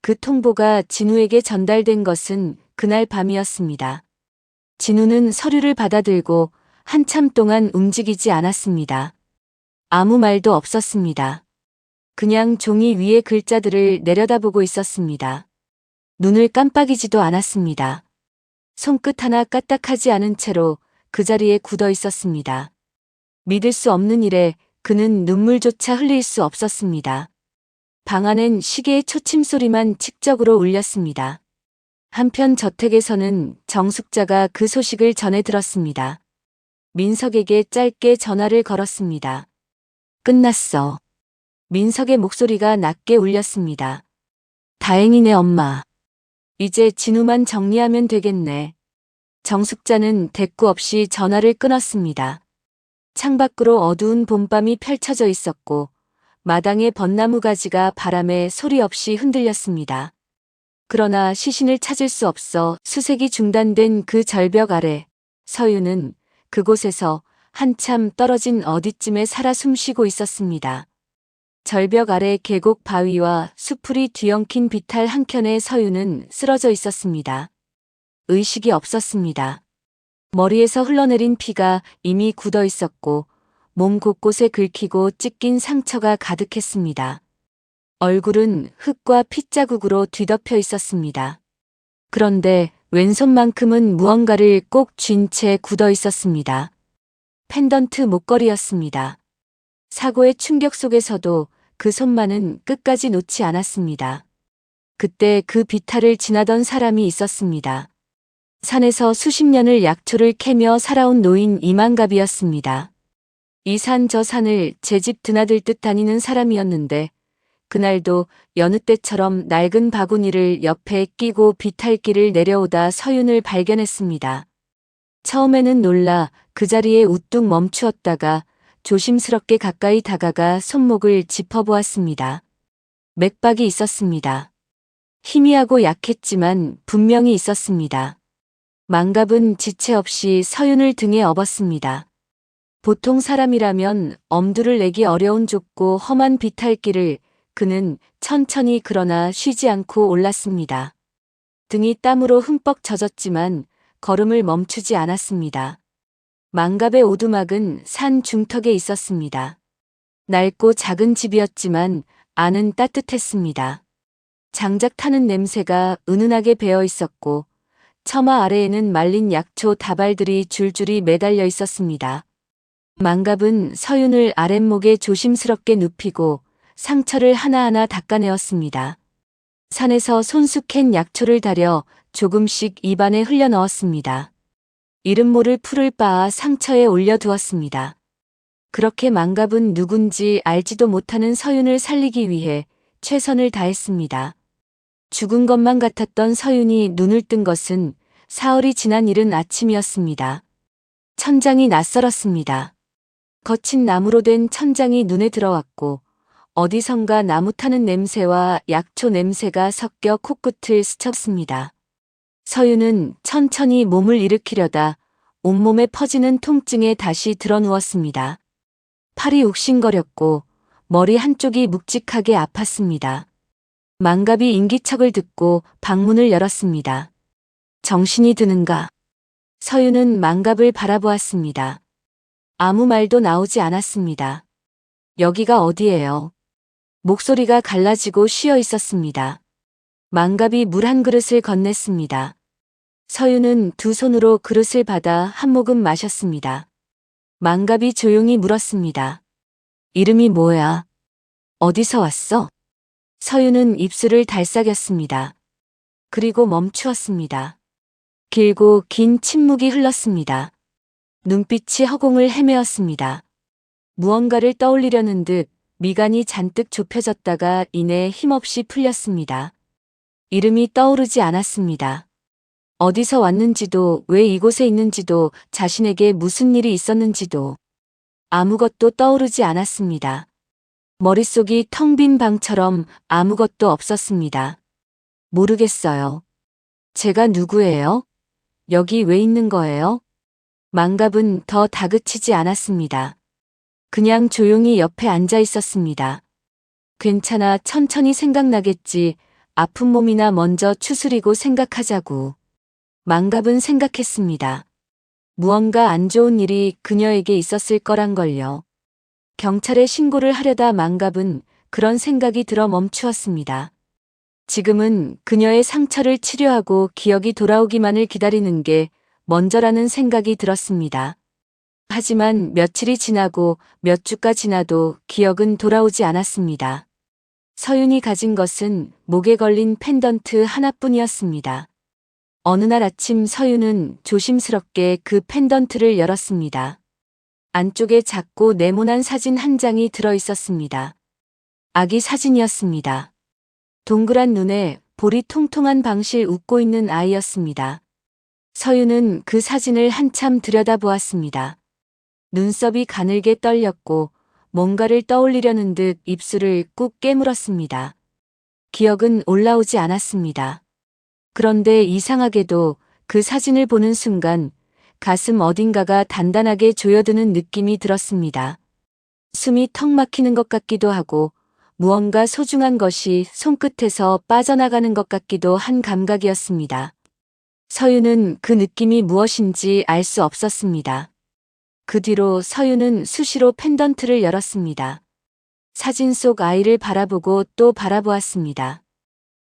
그 통보가 진우에게 전달된 것은 그날 밤이었습니다. 진우는 서류를 받아들고 한참 동안 움직이지 않았습니다. 아무 말도 없었습니다. 그냥 종이 위에 글자들을 내려다보고 있었습니다. 눈을 깜빡이지도 않았습니다. 손끝 하나 까딱하지 않은 채로 그 자리에 굳어 있었습니다. 믿을 수 없는 일에 그는 눈물조차 흘릴 수 없었습니다. 방 안엔 시계의 초침 소리만 칙적으로 울렸습니다. 한편 저택에서는 정숙자가 그 소식을 전해 들었습니다. 민석에게 짧게 전화를 걸었습니다. 끝났어. 민석의 목소리가 낮게 울렸습니다. 다행이네, 엄마. 이제 진우만 정리하면 되겠네. 정숙자는 대꾸 없이 전화를 끊었습니다. 창밖으로 어두운 봄밤이 펼쳐져 있었고 마당의 벚나무 가지가 바람에 소리 없이 흔들렸습니다. 그러나 시신을 찾을 수 없어 수색이 중단된 그 절벽 아래 서유는 그곳에서 한참 떨어진 어디쯤에 살아 숨쉬고 있었습니다. 절벽 아래 계곡 바위와 수풀이 뒤엉킨 비탈 한켠에 서유는 쓰러져 있었습니다. 의식이 없었습니다. 머리에서 흘러내린 피가 이미 굳어 있었고 몸 곳곳에 긁히고 찢긴 상처가 가득했습니다. 얼굴은 흙과 핏자국으로 뒤덮여 있었습니다. 그런데 왼손만큼은 무언가를 꼭 쥔 채 굳어 있었습니다. 펜던트 목걸이였습니다. 사고의 충격 속에서도 그 손만은 끝까지 놓지 않았습니다. 그때 그 비탈을 지나던 사람이 있었습니다. 산에서 수십 년을 약초를 캐며 살아온 노인 이만갑이었습니다. 이 산 저 산을 제 집 드나들 듯 다니는 사람이었는데 그날도 여느 때처럼 낡은 바구니를 옆에 끼고 비탈길을 내려오다 서윤을 발견했습니다. 처음에는 놀라 그 자리에 우뚝 멈추었다가 조심스럽게 가까이 다가가 손목을 짚어보았습니다. 맥박이 있었습니다. 희미하고 약했지만 분명히 있었습니다. 만갑은 지체 없이 서윤을 등에 업었습니다. 보통 사람이라면 엄두를 내기 어려운 좁고 험한 비탈길을 그는 천천히 그러나 쉬지 않고 올랐습니다. 등이 땀으로 흠뻑 젖었지만 걸음을 멈추지 않았습니다. 만갑의 오두막은 산 중턱에 있었습니다. 낡고 작은 집이었지만 안은 따뜻했습니다. 장작 타는 냄새가 은은하게 배어 있었고 처마 아래에는 말린 약초 다발들이 줄줄이 매달려 있었습니다. 만갑은 서윤을 아랫목에 조심스럽게 눕히고 상처를 하나하나 닦아내었습니다. 산에서 손수 캔 약초를 다려 조금씩 입안에 흘려 넣었습니다. 이름 모를 풀을 빻아 상처에 올려두었습니다. 그렇게 만갑은 누군지 알지도 못하는 서윤을 살리기 위해 최선을 다했습니다. 죽은 것만 같았던 서윤이 눈을 뜬 것은 사흘이 지난 이른 아침이었습니다. 천장이 낯설었습니다. 거친 나무로 된 천장이 눈에 들어왔고 어디선가 나무 타는 냄새와 약초 냄새가 섞여 코끝을 스쳤습니다. 서윤은 천천히 몸을 일으키려다 온몸에 퍼지는 통증에 다시 드러누웠습니다. 팔이 욱신거렸고 머리 한쪽이 묵직하게 아팠습니다. 만갑이 인기척을 듣고 방문을 열었습니다. 정신이 드는가? 서윤은 만갑을 바라보았습니다. 아무 말도 나오지 않았습니다. 여기가 어디예요? 목소리가 갈라지고 쉬어 있었습니다. 만갑이 물 한 그릇을 건넸습니다. 서윤은 두 손으로 그릇을 받아 한 모금 마셨습니다. 만갑이 조용히 물었습니다. 이름이 뭐야? 어디서 왔어? 서윤은 입술을 달싹였습니다. 그리고 멈추었습니다. 길고 긴 침묵이 흘렀습니다. 눈빛이 허공을 헤매었습니다. 무언가를 떠올리려는 듯 미간이 잔뜩 좁혀졌다가 이내 힘없이 풀렸습니다. 이름이 떠오르지 않았습니다. 어디서 왔는지도 왜 이곳에 있는지도 자신에게 무슨 일이 있었는지도 아무것도 떠오르지 않았습니다. 머릿속이 텅 빈 방처럼 아무것도 없었습니다. 모르겠어요. 제가 누구예요? 여기 왜 있는 거예요? 만갑은 더 다그치지 않았습니다. 그냥 조용히 옆에 앉아 있었습니다. 괜찮아, 천천히 생각나겠지. 아픈 몸이나 먼저 추스리고 생각하자고. 만갑은 생각했습니다. 무언가 안 좋은 일이 그녀에게 있었을 거란 걸요. 경찰에 신고를 하려다 만갑은 그런 생각이 들어 멈추었습니다. 지금은 그녀의 상처를 치료하고 기억이 돌아오기만을 기다리는 게 먼저라는 생각이 들었습니다. 하지만 며칠이 지나고 몇 주가 지나도 기억은 돌아오지 않았습니다. 서윤이 가진 것은 목에 걸린 펜던트 하나뿐이었습니다. 어느 날 아침 서윤은 조심스럽게 그 펜던트를 열었습니다. 안쪽에 작고 네모난 사진 한 장이 들어 있었습니다. 아기 사진이었습니다. 동그란 눈에 볼이 통통한 방실 웃고 있는 아이였습니다. 서윤은 그 사진을 한참 들여다보았습니다. 눈썹이 가늘게 떨렸고 뭔가를 떠올리려는 듯 입술을 꾹 깨물었습니다. 기억은 올라오지 않았습니다. 그런데 이상하게도 그 사진을 보는 순간 가슴 어딘가가 단단하게 조여드는 느낌이 들었습니다. 숨이 턱 막히는 것 같기도 하고 무언가 소중한 것이 손끝에서 빠져나가는 것 같기도 한 감각이었습니다. 서윤은 그 느낌이 무엇인지 알 수 없었습니다. 그 뒤로 서윤은 수시로 펜던트를 열었습니다. 사진 속 아이를 바라보고 또 바라보았습니다.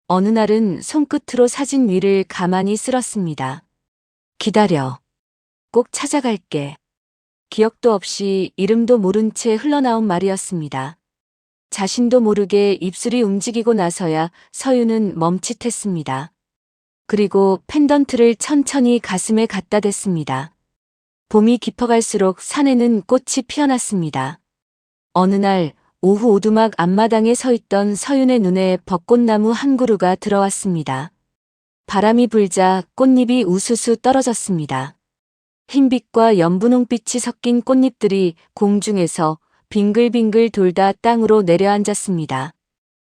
어느 날은 손끝으로 사진 위를 가만히 쓸었습니다. 기다려. 꼭 찾아갈게. 기억도 없이 이름도 모른 채 흘러나온 말이었습니다. 자신도 모르게 입술이 움직이고 나서야 서윤은 멈칫했습니다. 그리고 펜던트를 천천히 가슴에 갖다 댔습니다. 봄이 깊어갈수록 산에는 꽃이 피어났습니다. 어느 날 오후 오두막 앞마당에 서 있던 서윤의 눈에 벚꽃나무 한 그루가 들어왔습니다. 바람이 불자 꽃잎이 우수수 떨어졌습니다. 흰빛과 연분홍빛이 섞인 꽃잎들이 공중에서 빙글빙글 돌다 땅으로 내려앉았습니다.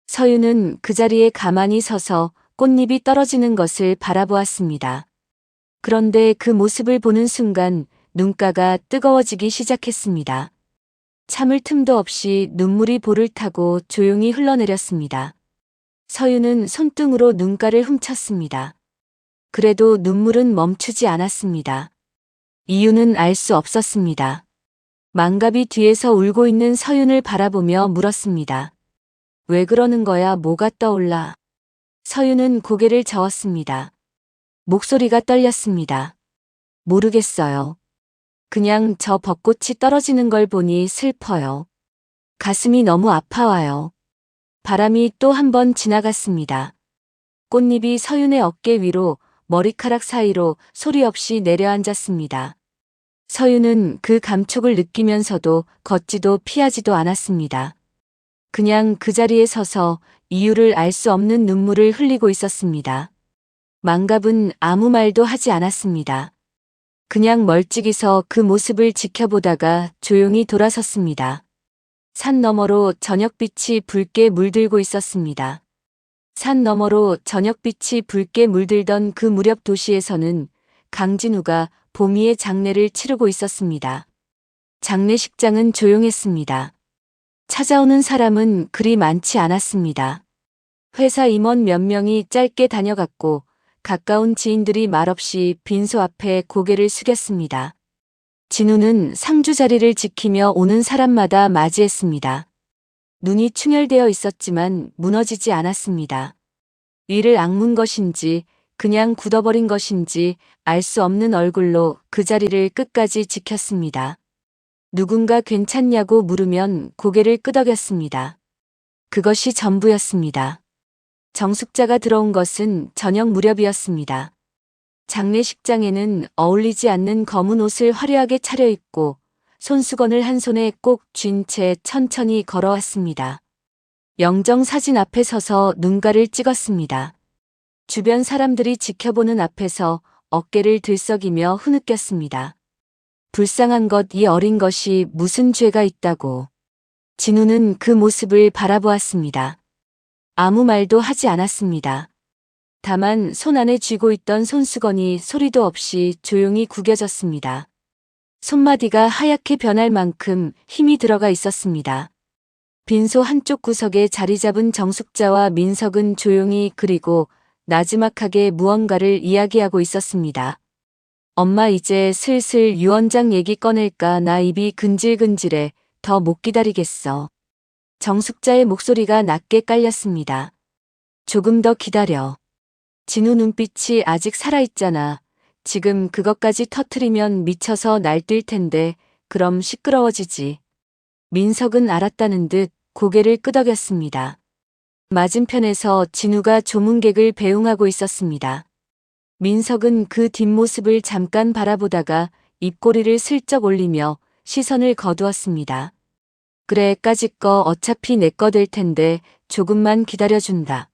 서윤은 그 자리에 가만히 서서 꽃잎이 떨어지는 것을 바라보았습니다. 그런데 그 모습을 보는 순간 눈가가 뜨거워지기 시작했습니다. 참을 틈도 없이 눈물이 볼을 타고 조용히 흘러내렸습니다. 서윤은 손등으로 눈가를 훔쳤습니다. 그래도 눈물은 멈추지 않았습니다. 이유는 알 수 없었습니다. 망갑이 뒤에서 울고 있는 서윤을 바라보며 물었습니다. 왜 그러는 거야? 뭐가 떠올라? 서윤은 고개를 저었습니다. 목소리가 떨렸습니다. 모르겠어요. 그냥 저 벚꽃이 떨어지는 걸 보니 슬퍼요. 가슴이 너무 아파와요. 바람이 또 한 번 지나갔습니다. 꽃잎이 서윤의 어깨 위로 머리카락 사이로 소리 없이 내려앉았습니다. 서윤은 그 감촉을 느끼면서도 걷지도 피하지도 않았습니다. 그냥 그 자리에 서서 이유를 알 수 없는 눈물을 흘리고 있었습니다. 망갑은 아무 말도 하지 않았습니다. 그냥 멀찍이 서 그 모습을 지켜보다가 조용히 돌아섰습니다. 산 너머로 저녁빛이 붉게 물들고 있었습니다. 산 너머로 저녁빛이 붉게 물들던 그 무렵 도시에서는 강진우가 보미의 장례를 치르고 있었습니다. 장례식장은 조용했습니다. 찾아오는 사람은 그리 많지 않았습니다. 회사 임원 몇 명이 짧게 다녀갔고 가까운 지인들이 말없이 빈소 앞에 고개를 숙였습니다. 진우는 상주 자리를 지키며 오는 사람마다 맞이했습니다. 눈이 충혈되어 있었지만 무너지지 않았습니다. 위를 악문 것인지 그냥 굳어버린 것인지 알 수 없는 얼굴로 그 자리를 끝까지 지켰습니다. 누군가 괜찮냐고 물으면 고개를 끄덕였습니다. 그것이 전부였습니다. 정숙자가 들어온 것은 저녁 무렵이었습니다. 장례식장에는 어울리지 않는 검은 옷을 화려하게 차려입고 손수건을 한 손에 꼭 쥔 채 천천히 걸어왔습니다. 영정 사진 앞에 서서 눈가를 찍었습니다. 주변 사람들이 지켜보는 앞에서 어깨를 들썩이며 흐느꼈습니다. 불쌍한 것, 이 어린 것이 무슨 죄가 있다고. 진우는 그 모습을 바라보았습니다. 아무 말도 하지 않았습니다. 다만 손 안에 쥐고 있던 손수건이 소리도 없이 조용히 구겨졌습니다. 손마디가 하얗게 변할 만큼 힘이 들어가 있었습니다. 빈소 한쪽 구석에 자리 잡은 정숙자와 민석은 조용히 그리고 나지막하게 무언가를 이야기하고 있었습니다. 엄마 이제 슬슬 유언장 얘기 꺼낼까? 나 입이 근질근질해. 더 못 기다리겠어. 정숙자의 목소리가 낮게 깔렸습니다. 조금 더 기다려. 진우 눈빛이 아직 살아있잖아. 지금 그것까지 터트리면 미쳐서 날뛸 텐데 그럼 시끄러워지지. 민석은 알았다는 듯 고개를 끄덕였습니다. 맞은편에서 진우가 조문객을 배웅하고 있었습니다. 민석은 그 뒷모습을 잠깐 바라보다가 입꼬리를 슬쩍 올리며 시선을 거두었습니다. 그래, 까짓 거 어차피 내 거 될 텐데 조금만 기다려준다.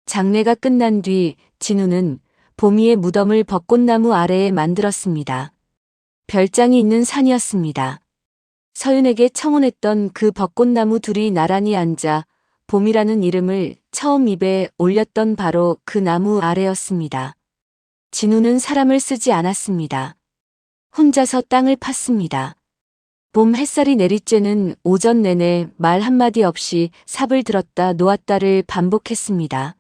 장례가 끝난 뒤 진우는 보미의 무덤을 벚꽃나무 아래에 만들었습니다. 별장이 있는 산이었습니다. 서윤에게 청혼했던 그 벚꽃나무 둘이 나란히 앉아 봄이라는 이름을 처음 입에 올렸던 바로 그 나무 아래였습니다. 진우는 사람을 쓰지 않았습니다. 혼자서 땅을 팠습니다. 봄 햇살이 내리쬐는 오전 내내 말 한마디 없이 삽을 들었다 놓았다를 반복했습니다.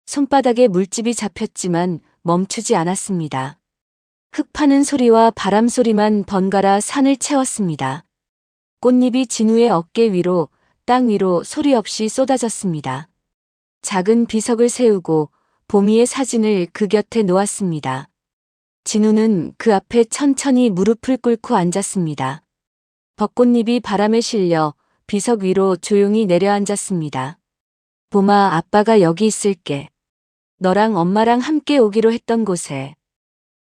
손바닥에 물집이 잡혔지만 멈추지 않았습니다. 흙 파는 소리와 바람 소리만 번갈아 산을 채웠습니다. 꽃잎이 진우의 어깨 위로, 땅 위로 소리 없이 쏟아졌습니다. 작은 비석을 세우고 보미의 사진을 그 곁에 놓았습니다. 진우는 그 앞에 천천히 무릎을 꿇고 앉았습니다. 벚꽃잎이 바람에 실려 비석 위로 조용히 내려앉았습니다. 봄아, 아빠가 여기 있을게. 너랑 엄마랑 함께 오기로 했던 곳에.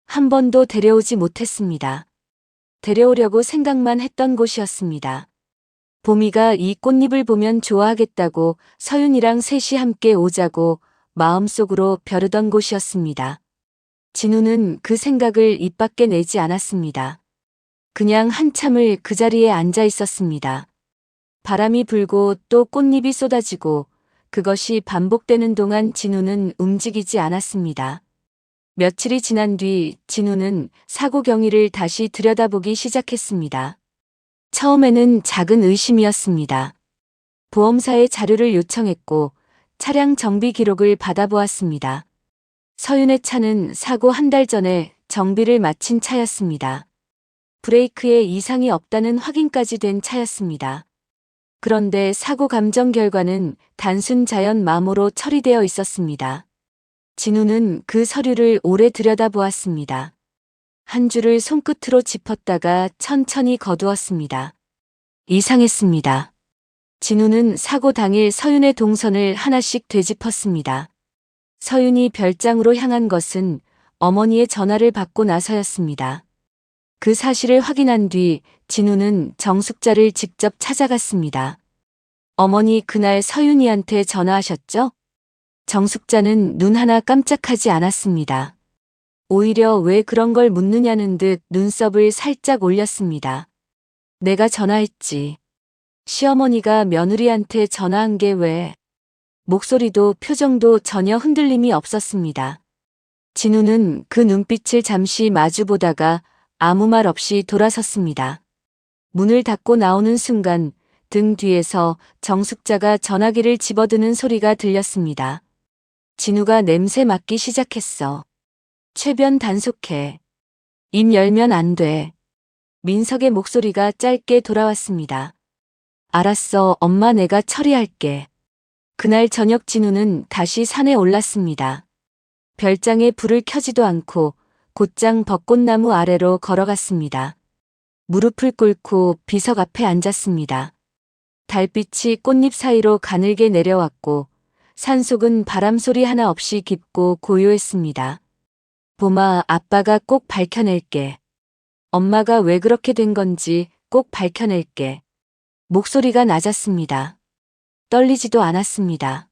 한 번도 데려오지 못했습니다. 데려오려고 생각만 했던 곳이었습니다. 봄이가 이 꽃잎을 보면 좋아하겠다고 서윤이랑 셋이 함께 오자고 마음속으로 벼르던 곳이었습니다. 진우는 그 생각을 입 밖에 내지 않았습니다. 그냥 한참을 그 자리에 앉아 있었습니다. 바람이 불고 또 꽃잎이 쏟아지고 그것이 반복되는 동안 진우는 움직이지 않았습니다. 며칠이 지난 뒤 진우는 사고 경위를 다시 들여다보기 시작했습니다. 처음에는 작은 의심이었습니다. 보험사에 자료를 요청했고 차량 정비 기록을 받아보았습니다. 서윤의 차는 사고 한 달 전에 정비를 마친 차였습니다. 브레이크에 이상이 없다는 확인까지 된 차였습니다. 그런데 사고 감정 결과는 단순 자연 마모로 처리되어 있었습니다. 진우는 그 서류를 오래 들여다보았습니다. 한 줄을 손끝으로 짚었다가 천천히 거두었습니다. 이상했습니다. 진우는 사고 당일 서윤의 동선을 하나씩 되짚었습니다. 서윤이 별장으로 향한 것은 어머니의 전화를 받고 나서였습니다. 그 사실을 확인한 뒤 진우는 정숙자를 직접 찾아갔습니다. 어머니, 그날 서윤이한테 전화하셨죠? 정숙자는 눈 하나 깜짝하지 않았습니다. 오히려 왜 그런 걸 묻느냐는 듯 눈썹을 살짝 올렸습니다. 내가 전화했지. 시어머니가 며느리한테 전화한 게 왜? 목소리도 표정도 전혀 흔들림이 없었습니다. 진우는 그 눈빛을 잠시 마주보다가 아무 말 없이 돌아섰습니다. 문을 닫고 나오는 순간 등 뒤에서 정숙자가 전화기를 집어드는 소리가 들렸습니다. 진우가 냄새 맡기 시작했어. 최변 단속해. 입 열면 안 돼. 민석의 목소리가 짧게 돌아왔습니다. 알았어, 엄마, 내가 처리할게. 그날 저녁 진우는 다시 산에 올랐습니다. 별장에 불을 켜지도 않고 곧장 벚꽃나무 아래로 걸어갔습니다. 무릎을 꿇고 비석 앞에 앉았습니다. 달빛이 꽃잎 사이로 가늘게 내려왔고 산속은 바람소리 하나 없이 깊고 고요했습니다. 봄아, 아빠가 꼭 밝혀낼게. 엄마가 왜 그렇게 된 건지 꼭 밝혀낼게. 목소리가 낮았습니다. 떨리지도 않았습니다.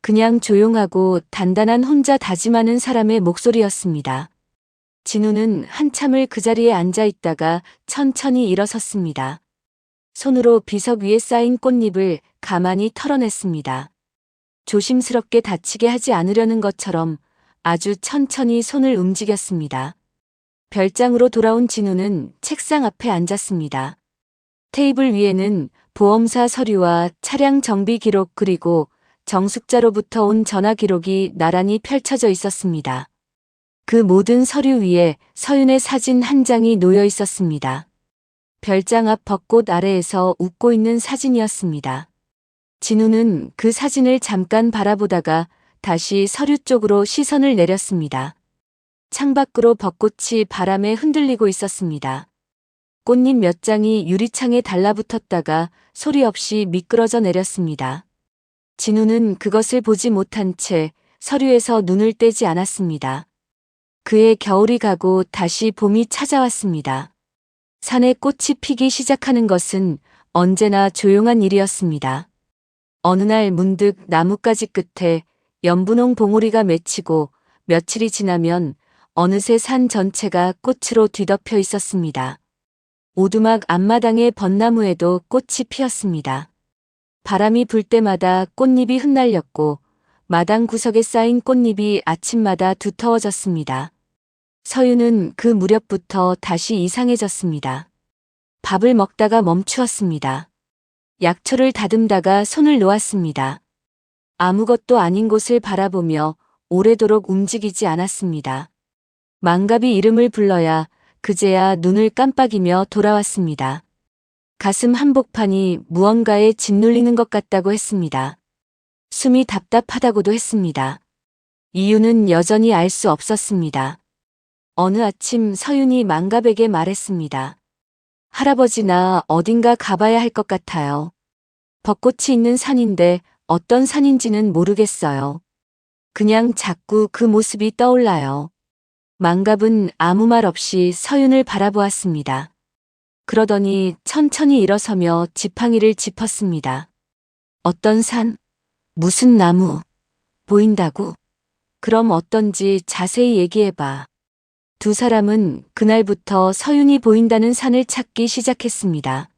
그냥 조용하고 단단한 혼자 다짐하는 사람의 목소리였습니다. 진우는 한참을 그 자리에 앉아 있다가 천천히 일어섰습니다. 손으로 비석 위에 쌓인 꽃잎을 가만히 털어냈습니다. 조심스럽게 다치게 하지 않으려는 것처럼 아주 천천히 손을 움직였습니다. 별장으로 돌아온 진우는 책상 앞에 앉았습니다. 테이블 위에는 보험사 서류와 차량 정비 기록 그리고 정숙자로부터 온 전화 기록이 나란히 펼쳐져 있었습니다. 그 모든 서류 위에 서윤의 사진 한 장이 놓여 있었습니다. 별장 앞 벚꽃 아래에서 웃고 있는 사진이었습니다. 진우는 그 사진을 잠깐 바라보다가 다시 서류 쪽으로 시선을 내렸습니다. 창밖으로 벚꽃이 바람에 흔들리고 있었습니다. 꽃잎 몇 장이 유리창에 달라붙었다가 소리 없이 미끄러져 내렸습니다. 진우는 그것을 보지 못한 채 서류에서 눈을 떼지 않았습니다. 그해 겨울이 가고 다시 봄이 찾아왔습니다. 산에 꽃이 피기 시작하는 것은 언제나 조용한 일이었습니다. 어느 날 문득 나뭇가지 끝에 연분홍 봉오리가 맺히고 며칠이 지나면 어느새 산 전체가 꽃으로 뒤덮여 있었습니다. 오두막 앞마당의 벚나무에도 꽃이 피었습니다. 바람이 불 때마다 꽃잎이 흩날렸고 마당 구석에 쌓인 꽃잎이 아침마다 두터워졌습니다. 서유는 그 무렵부터 다시 이상해졌습니다. 밥을 먹다가 멈추었습니다. 약초를 다듬다가 손을 놓았습니다. 아무것도 아닌 곳을 바라보며 오래도록 움직이지 않았습니다. 망갑이 이름을 불러야 그제야 눈을 깜빡이며 돌아왔습니다. 가슴 한복판이 무언가에 짓눌리는 것 같다고 했습니다. 숨이 답답하다고도 했습니다. 이유는 여전히 알 수 없었습니다. 어느 아침 서윤이 망갑에게 말했습니다. 할아버지 나 어딘가 가봐야 할 것 같아요. 벚꽃이 있는 산인데 어떤 산인지는 모르겠어요. 그냥 자꾸 그 모습이 떠올라요. 망갑은 아무 말 없이 서윤을 바라보았습니다. 그러더니 천천히 일어서며 지팡이를 짚었습니다. 어떤 산? 무슨 나무? 보인다고? 그럼 어떤지 자세히 얘기해봐. 두 사람은 그날부터 서윤이 보인다는 산을 찾기 시작했습니다.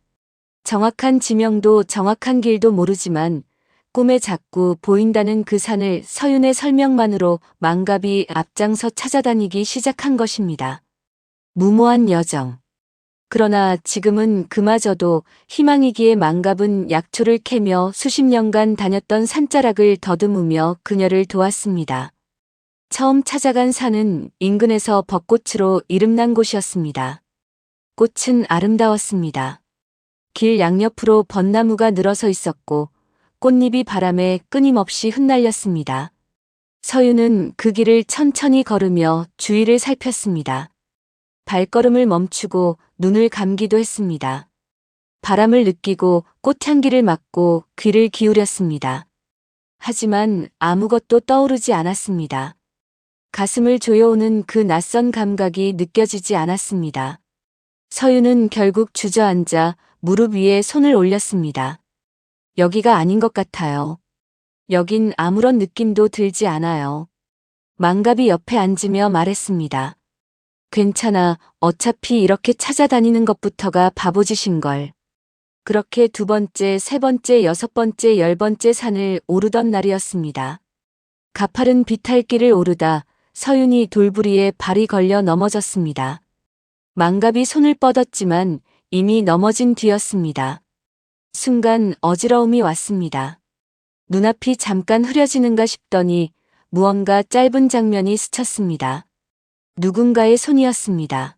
정확한 지명도 정확한 길도 모르지만 꿈에 자꾸 보인다는 그 산을 서윤의 설명만으로 망갑이 앞장서 찾아다니기 시작한 것입니다. 무모한 여정. 그러나 지금은 그마저도 희망이기에 망갑은 약초를 캐며 수십 년간 다녔던 산자락을 더듬으며 그녀를 도왔습니다. 처음 찾아간 산은 인근에서 벚꽃으로 이름난 곳이었습니다. 꽃은 아름다웠습니다. 길 양옆으로 벚나무가 늘어서 있었고 꽃잎이 바람에 끊임없이 흩날렸습니다. 서윤은 그 길을 천천히 걸으며 주위를 살폈습니다. 발걸음을 멈추고 눈을 감기도 했습니다. 바람을 느끼고 꽃향기를 맡고 귀를 기울였습니다. 하지만 아무것도 떠오르지 않았습니다. 가슴을 조여오는 그 낯선 감각이 느껴지지 않았습니다. 서윤은 결국 주저앉아 무릎 위에 손을 올렸습니다. 여기가 아닌 것 같아요. 여긴 아무런 느낌도 들지 않아요. 망갑이 옆에 앉으며 말했습니다. 괜찮아. 어차피 이렇게 찾아다니는 것부터가 바보짓인걸. 그렇게 두 번째, 세 번째, 여섯 번째, 10번째 산을 오르던 날이었습니다. 가파른 비탈길을 오르다 서윤이 돌부리에 발이 걸려 넘어졌습니다. 망갑이 손을 뻗었지만 이미 넘어진 뒤였습니다. 순간 어지러움이 왔습니다. 눈앞이 잠깐 흐려지는가 싶더니 무언가 짧은 장면이 스쳤습니다. 누군가의 손이었습니다.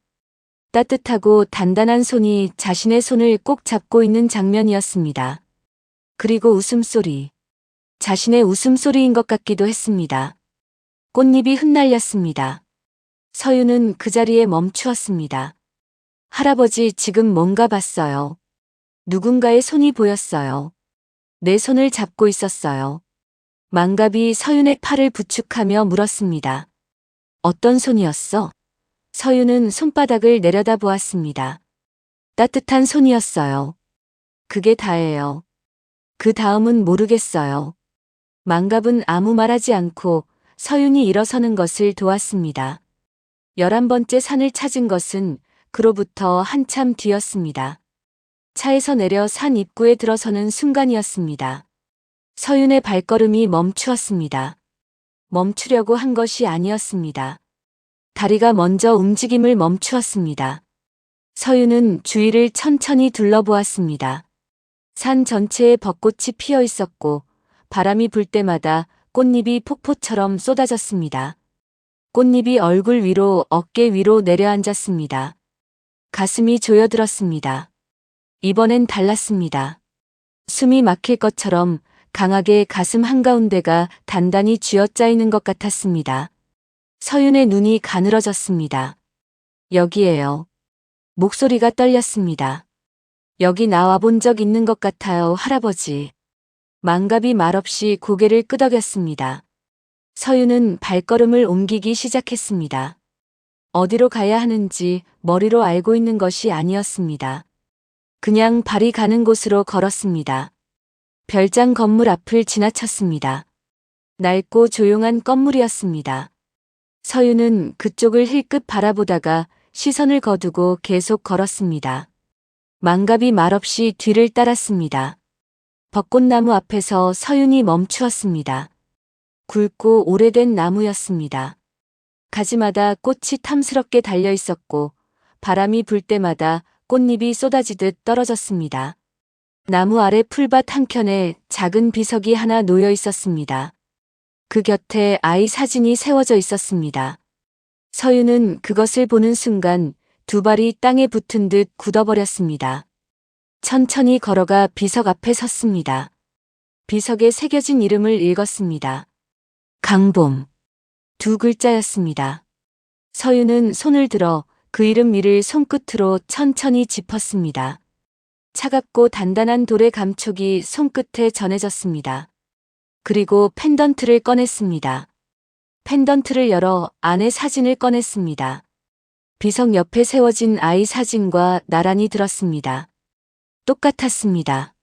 따뜻하고 단단한 손이 자신의 손을 꼭 잡고 있는 장면이었습니다. 그리고 웃음소리. 자신의 웃음소리인 것 같기도 했습니다. 꽃잎이 흩날렸습니다. 서윤은 그 자리에 멈추었습니다. 할아버지 지금 뭔가 봤어요. 누군가의 손이 보였어요. 내 손을 잡고 있었어요. 망갑이 서윤의 팔을 부축하며 물었습니다. 어떤 손이었어? 서윤은 손바닥을 내려다보았습니다. 따뜻한 손이었어요. 그게 다예요. 그 다음은 모르겠어요. 망갑은 아무 말하지 않고 서윤이 일어서는 것을 도왔습니다. 11번째 산을 찾은 것은 그로부터 한참 뒤였습니다. 차에서 내려 산 입구에 들어서는 순간이었습니다. 서윤의 발걸음이 멈추었습니다. 멈추려고 한 것이 아니었습니다. 다리가 먼저 움직임을 멈추었습니다. 서윤은 주위를 천천히 둘러보았습니다. 산 전체에 벚꽃이 피어 있었고 바람이 불 때마다 꽃잎이 폭포처럼 쏟아졌습니다. 꽃잎이 얼굴 위로 어깨 위로 내려앉았습니다. 가슴이 조여들었습니다. 이번엔 달랐습니다. 숨이 막힐 것처럼 강하게 가슴 한가운데가 단단히 쥐어짜이는 것 같았습니다. 서윤의 눈이 가늘어졌습니다. 여기에요. 목소리가 떨렸습니다. 여기 나와 본 적 있는 것 같아요, 할아버지. 망갑이 말없이 고개를 끄덕였습니다. 서윤은 발걸음을 옮기기 시작했습니다. 어디로 가야 하는지 머리로 알고 있는 것이 아니었습니다. 그냥 발이 가는 곳으로 걸었습니다. 별장 건물 앞을 지나쳤습니다. 낡고 조용한 건물이었습니다. 서윤은 그쪽을 힐끗 바라보다가 시선을 거두고 계속 걸었습니다. 망갑이 말없이 뒤를 따랐습니다. 벚꽃나무 앞에서 서윤이 멈추었습니다. 굵고 오래된 나무였습니다. 가지마다 꽃이 탐스럽게 달려 있었고 바람이 불 때마다 꽃잎이 쏟아지듯 떨어졌습니다. 나무 아래 풀밭 한켠에 작은 비석이 하나 놓여 있었습니다. 그 곁에 아이 사진이 세워져 있었습니다. 서윤은 그것을 보는 순간 두 발이 땅에 붙은 듯 굳어버렸습니다. 천천히 걸어가 비석 앞에 섰습니다. 비석에 새겨진 이름을 읽었습니다. 강봄. 두 글자였습니다. 서윤은 손을 들어 그 이름 위를 손끝으로 천천히 짚었습니다. 차갑고 단단한 돌의 감촉이 손끝에 전해졌습니다. 그리고 펜던트를 꺼냈습니다. 펜던트를 열어 안에 사진을 꺼냈습니다. 비석 옆에 세워진 아이 사진과 나란히 들었습니다. 똑같았습니다.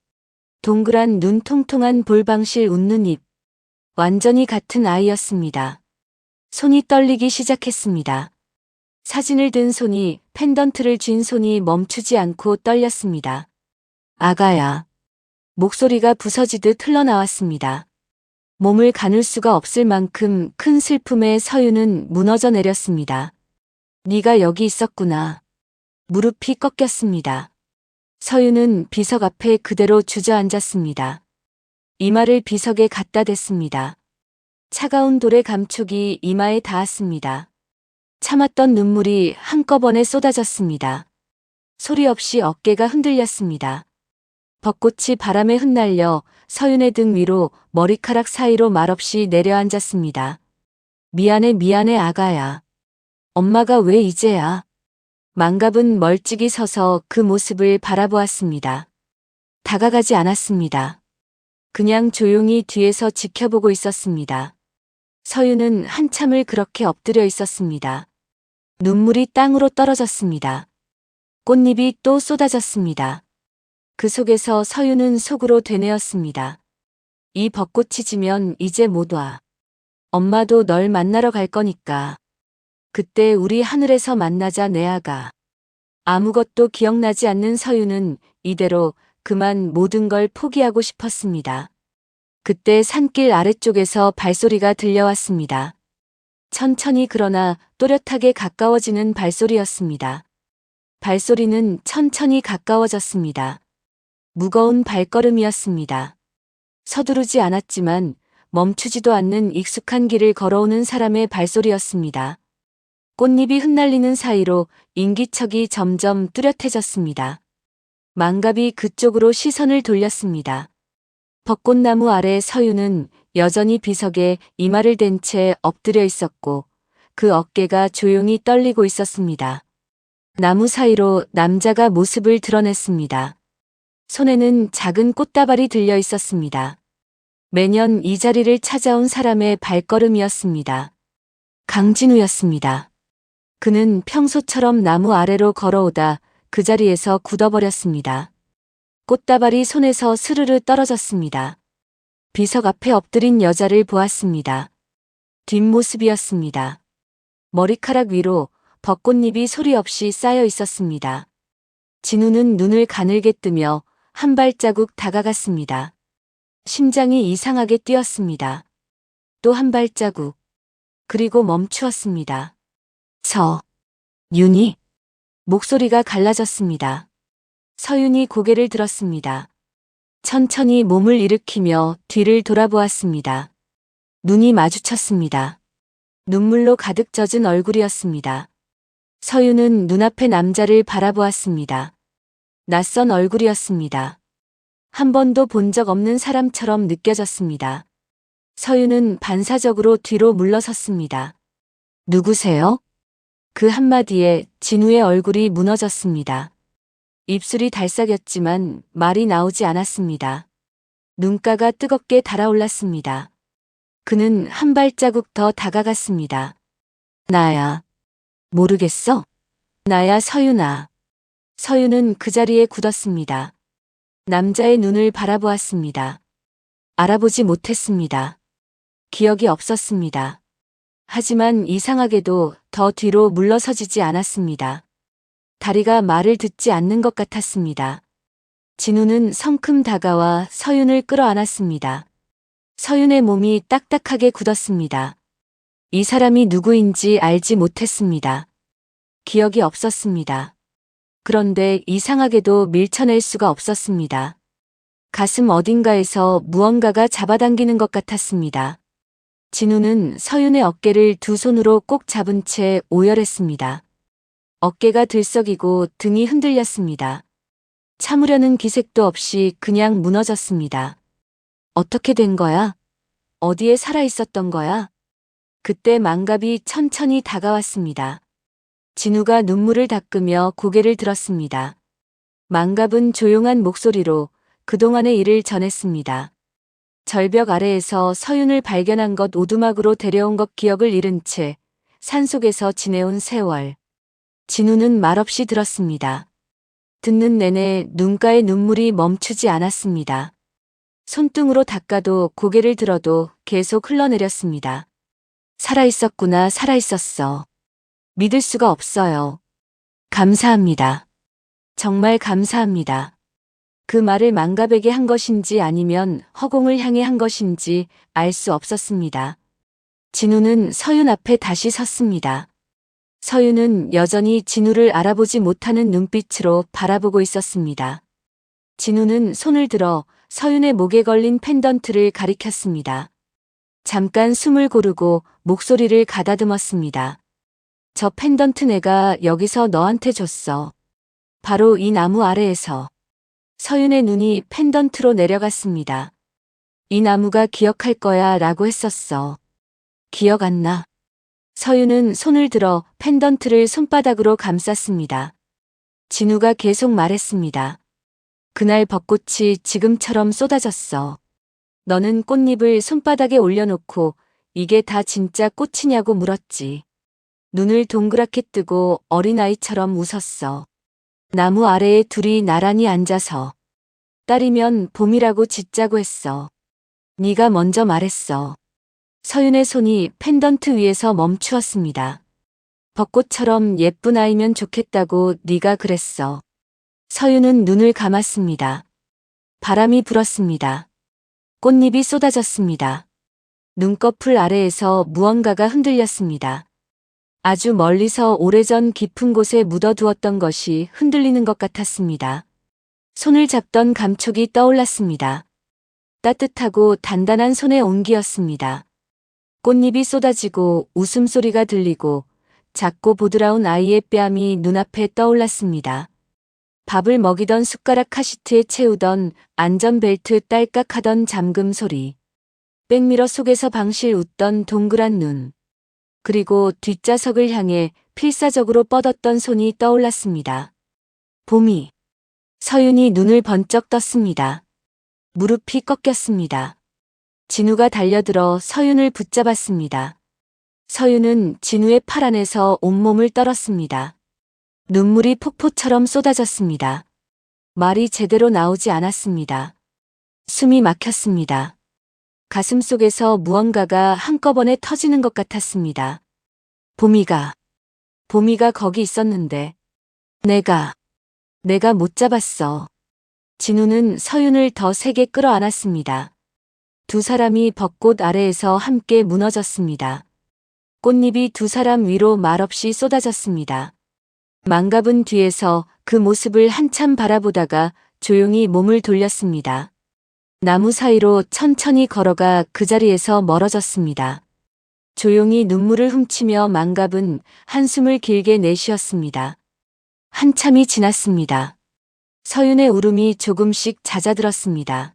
동그란 눈, 통통한 볼방실 웃는 입. 완전히 같은 아이였습니다. 손이 떨리기 시작했습니다. 사진을 든 손이, 펜던트를 쥔 손이 멈추지 않고 떨렸습니다. 아가야. 목소리가 부서지듯 흘러나왔습니다. 몸을 가눌 수가 없을 만큼 큰 슬픔에 서윤은 무너져 내렸습니다. 네가 여기 있었구나. 무릎이 꺾였습니다. 서윤은 비석 앞에 그대로 주저앉았습니다. 이마를 비석에 갖다 댔습니다. 차가운 돌의 감촉이 이마에 닿았습니다. 참았던 눈물이 한꺼번에 쏟아졌습니다. 소리 없이 어깨가 흔들렸습니다. 벚꽃이 바람에 흩날려 서윤의 등 위로 머리카락 사이로 말없이 내려앉았습니다. 미안해 미안해 아가야. 엄마가 왜 이제야. 망갑은 멀찍이 서서 그 모습을 바라보았습니다. 다가가지 않았습니다. 그냥 조용히 뒤에서 지켜보고 있었습니다. 서윤은 한참을 그렇게 엎드려 있었습니다. 눈물이 땅으로 떨어졌습니다. 꽃잎이 또 쏟아졌습니다. 그 속에서 서윤은 속으로 되뇌었습니다. 이 벚꽃이 지면 이제 못 와. 엄마도 널 만나러 갈 거니까. 그때 우리 하늘에서 만나자 내 아가. 아무것도 기억나지 않는 서윤은 이대로 그만 모든 걸 포기하고 싶었습니다. 그때 산길 아래쪽에서 발소리가 들려왔습니다. 천천히 그러나 또렷하게 가까워지는 발소리였습니다. 발소리는 천천히 가까워졌습니다. 무거운 발걸음이었습니다. 서두르지 않았지만 멈추지도 않는 익숙한 길을 걸어오는 사람의 발소리였습니다. 꽃잎이 흩날리는 사이로 인기척이 점점 뚜렷해졌습니다. 망갑이 그쪽으로 시선을 돌렸습니다. 벚꽃나무 아래 서윤은 여전히 비석에 이마를 댄 채 엎드려 있었고 그 어깨가 조용히 떨리고 있었습니다. 나무 사이로 남자가 모습을 드러냈습니다. 손에는 작은 꽃다발이 들려 있었습니다. 매년 이 자리를 찾아온 사람의 발걸음이었습니다. 강진우였습니다. 그는 평소처럼 나무 아래로 걸어오다 그 자리에서 굳어버렸습니다. 꽃다발이 손에서 스르르 떨어졌습니다. 비석 앞에 엎드린 여자를 보았습니다. 뒷모습이었습니다. 머리카락 위로 벚꽃잎이 소리 없이 쌓여 있었습니다. 진우는 눈을 가늘게 뜨며 한 발자국 다가갔습니다. 심장이 이상하게 뛰었습니다. 또 한 발자국. 그리고 멈추었습니다. 윤이. 목소리가 갈라졌습니다. 서윤이 고개를 들었습니다. 천천히 몸을 일으키며 뒤를 돌아보았습니다. 눈이 마주쳤습니다. 눈물로 가득 젖은 얼굴이었습니다. 서윤은 눈앞의 남자를 바라보았습니다. 낯선 얼굴이었습니다. 한 번도 본 적 없는 사람처럼 느껴졌습니다. 서윤은 반사적으로 뒤로 물러섰습니다. 누구세요? 그 한마디에 진우의 얼굴이 무너졌습니다. 입술이 달싹였지만 말이 나오지 않았습니다. 눈가가 뜨겁게 달아올랐습니다. 그는 한 발자국 더 다가갔습니다. 나야. 모르겠어? 나야 서윤아. 서윤은 그 자리에 굳었습니다. 남자의 눈을 바라보았습니다. 알아보지 못했습니다. 기억이 없었습니다. 하지만 이상하게도 더 뒤로 물러서지지 않았습니다. 다리가 말을 듣지 않는 것 같았습니다. 진우는 성큼 다가와 서윤을 끌어안았습니다. 서윤의 몸이 딱딱하게 굳었습니다. 이 사람이 누구인지 알지 못했습니다. 기억이 없었습니다. 그런데 이상하게도 밀쳐낼 수가 없었습니다. 가슴 어딘가에서 무언가가 잡아당기는 것 같았습니다. 진우는 서윤의 어깨를 두 손으로 꼭 잡은 채 오열했습니다. 어깨가 들썩이고 등이 흔들렸습니다. 참으려는 기색도 없이 그냥 무너졌습니다. 어떻게 된 거야? 어디에 살아 있었던 거야? 그때 망갑이 천천히 다가왔습니다. 진우가 눈물을 닦으며 고개를 들었습니다. 망갑은 조용한 목소리로 그동안의 일을 전했습니다. 절벽 아래에서 서윤을 발견한 것, 오두막으로 데려온 것, 기억을 잃은 채 산속에서 지내온 세월. 진우는 말없이 들었습니다. 듣는 내내 눈가에 눈물이 멈추지 않았습니다. 손등으로 닦아도 고개를 들어도 계속 흘러내렸습니다. 살아있었구나, 살아있었어. 믿을 수가 없어요. 감사합니다. 정말 감사합니다. 그 말을 망갑에게 한 것인지 아니면 허공을 향해 한 것인지 알 수 없었습니다. 진우는 서윤 앞에 다시 섰습니다. 서윤은 여전히 진우를 알아보지 못하는 눈빛으로 바라보고 있었습니다. 진우는 손을 들어 서윤의 목에 걸린 펜던트를 가리켰습니다. 잠깐 숨을 고르고 목소리를 가다듬었습니다. 저 펜던트 내가 여기서 너한테 줬어. 바로 이 나무 아래에서. 서윤의 눈이 펜던트로 내려갔습니다. 이 나무가 기억할 거야 라고 했었어. 기억 안 나. 서윤은 손을 들어 펜던트를 손바닥으로 감쌌습니다. 진우가 계속 말했습니다. 그날 벚꽃이 지금처럼 쏟아졌어. 너는 꽃잎을 손바닥에 올려놓고 이게 다 진짜 꽃이냐고 물었지. 눈을 동그랗게 뜨고 어린아이처럼 웃었어. 나무 아래에 둘이 나란히 앉아서. 딸이면 봄이라고 짓자고 했어. 네가 먼저 말했어. 서윤의 손이 펜던트 위에서 멈추었습니다. 벚꽃처럼 예쁜 아이면 좋겠다고 네가 그랬어. 서윤은 눈을 감았습니다. 바람이 불었습니다. 꽃잎이 쏟아졌습니다. 눈꺼풀 아래에서 무언가가 흔들렸습니다. 아주 멀리서 오래전 깊은 곳에 묻어두었던 것이 흔들리는 것 같았습니다. 손을 잡던 감촉이 떠올랐습니다. 따뜻하고 단단한 손의 온기였습니다. 꽃잎이 쏟아지고 웃음소리가 들리고 작고 보드라운 아이의 뺨이 눈앞에 떠올랐습니다. 밥을 먹이던 숟가락 카시트에 채우던 안전벨트 딸깍하던 잠금 소리. 백미러 속에서 방실 웃던 동그란 눈. 그리고 뒷좌석을 향해 필사적으로 뻗었던 손이 떠올랐습니다. 봄이. 서윤이 눈을 번쩍 떴습니다. 무릎이 꺾였습니다. 진우가 달려들어 서윤을 붙잡았습니다. 서윤은 진우의 팔 안에서 온몸을 떨었습니다. 눈물이 폭포처럼 쏟아졌습니다. 말이 제대로 나오지 않았습니다. 숨이 막혔습니다. 가슴 속에서 무언가가 한꺼번에 터지는 것 같았습니다. 봄이가 거기 있었는데 내가 못 잡았어. 진우는 서윤을 더 세게 끌어안았습니다. 두 사람이 벚꽃 아래에서 함께 무너졌습니다. 꽃잎이 두 사람 위로 말없이 쏟아졌습니다. 망갑은 뒤에서 그 모습을 한참 바라보다가 조용히 몸을 돌렸습니다. 나무 사이로 천천히 걸어가 그 자리에서 멀어졌습니다. 조용히 눈물을 훔치며 망갑은 한숨을 길게 내쉬었습니다. 한참이 지났습니다. 서윤의 울음이 조금씩 잦아들었습니다.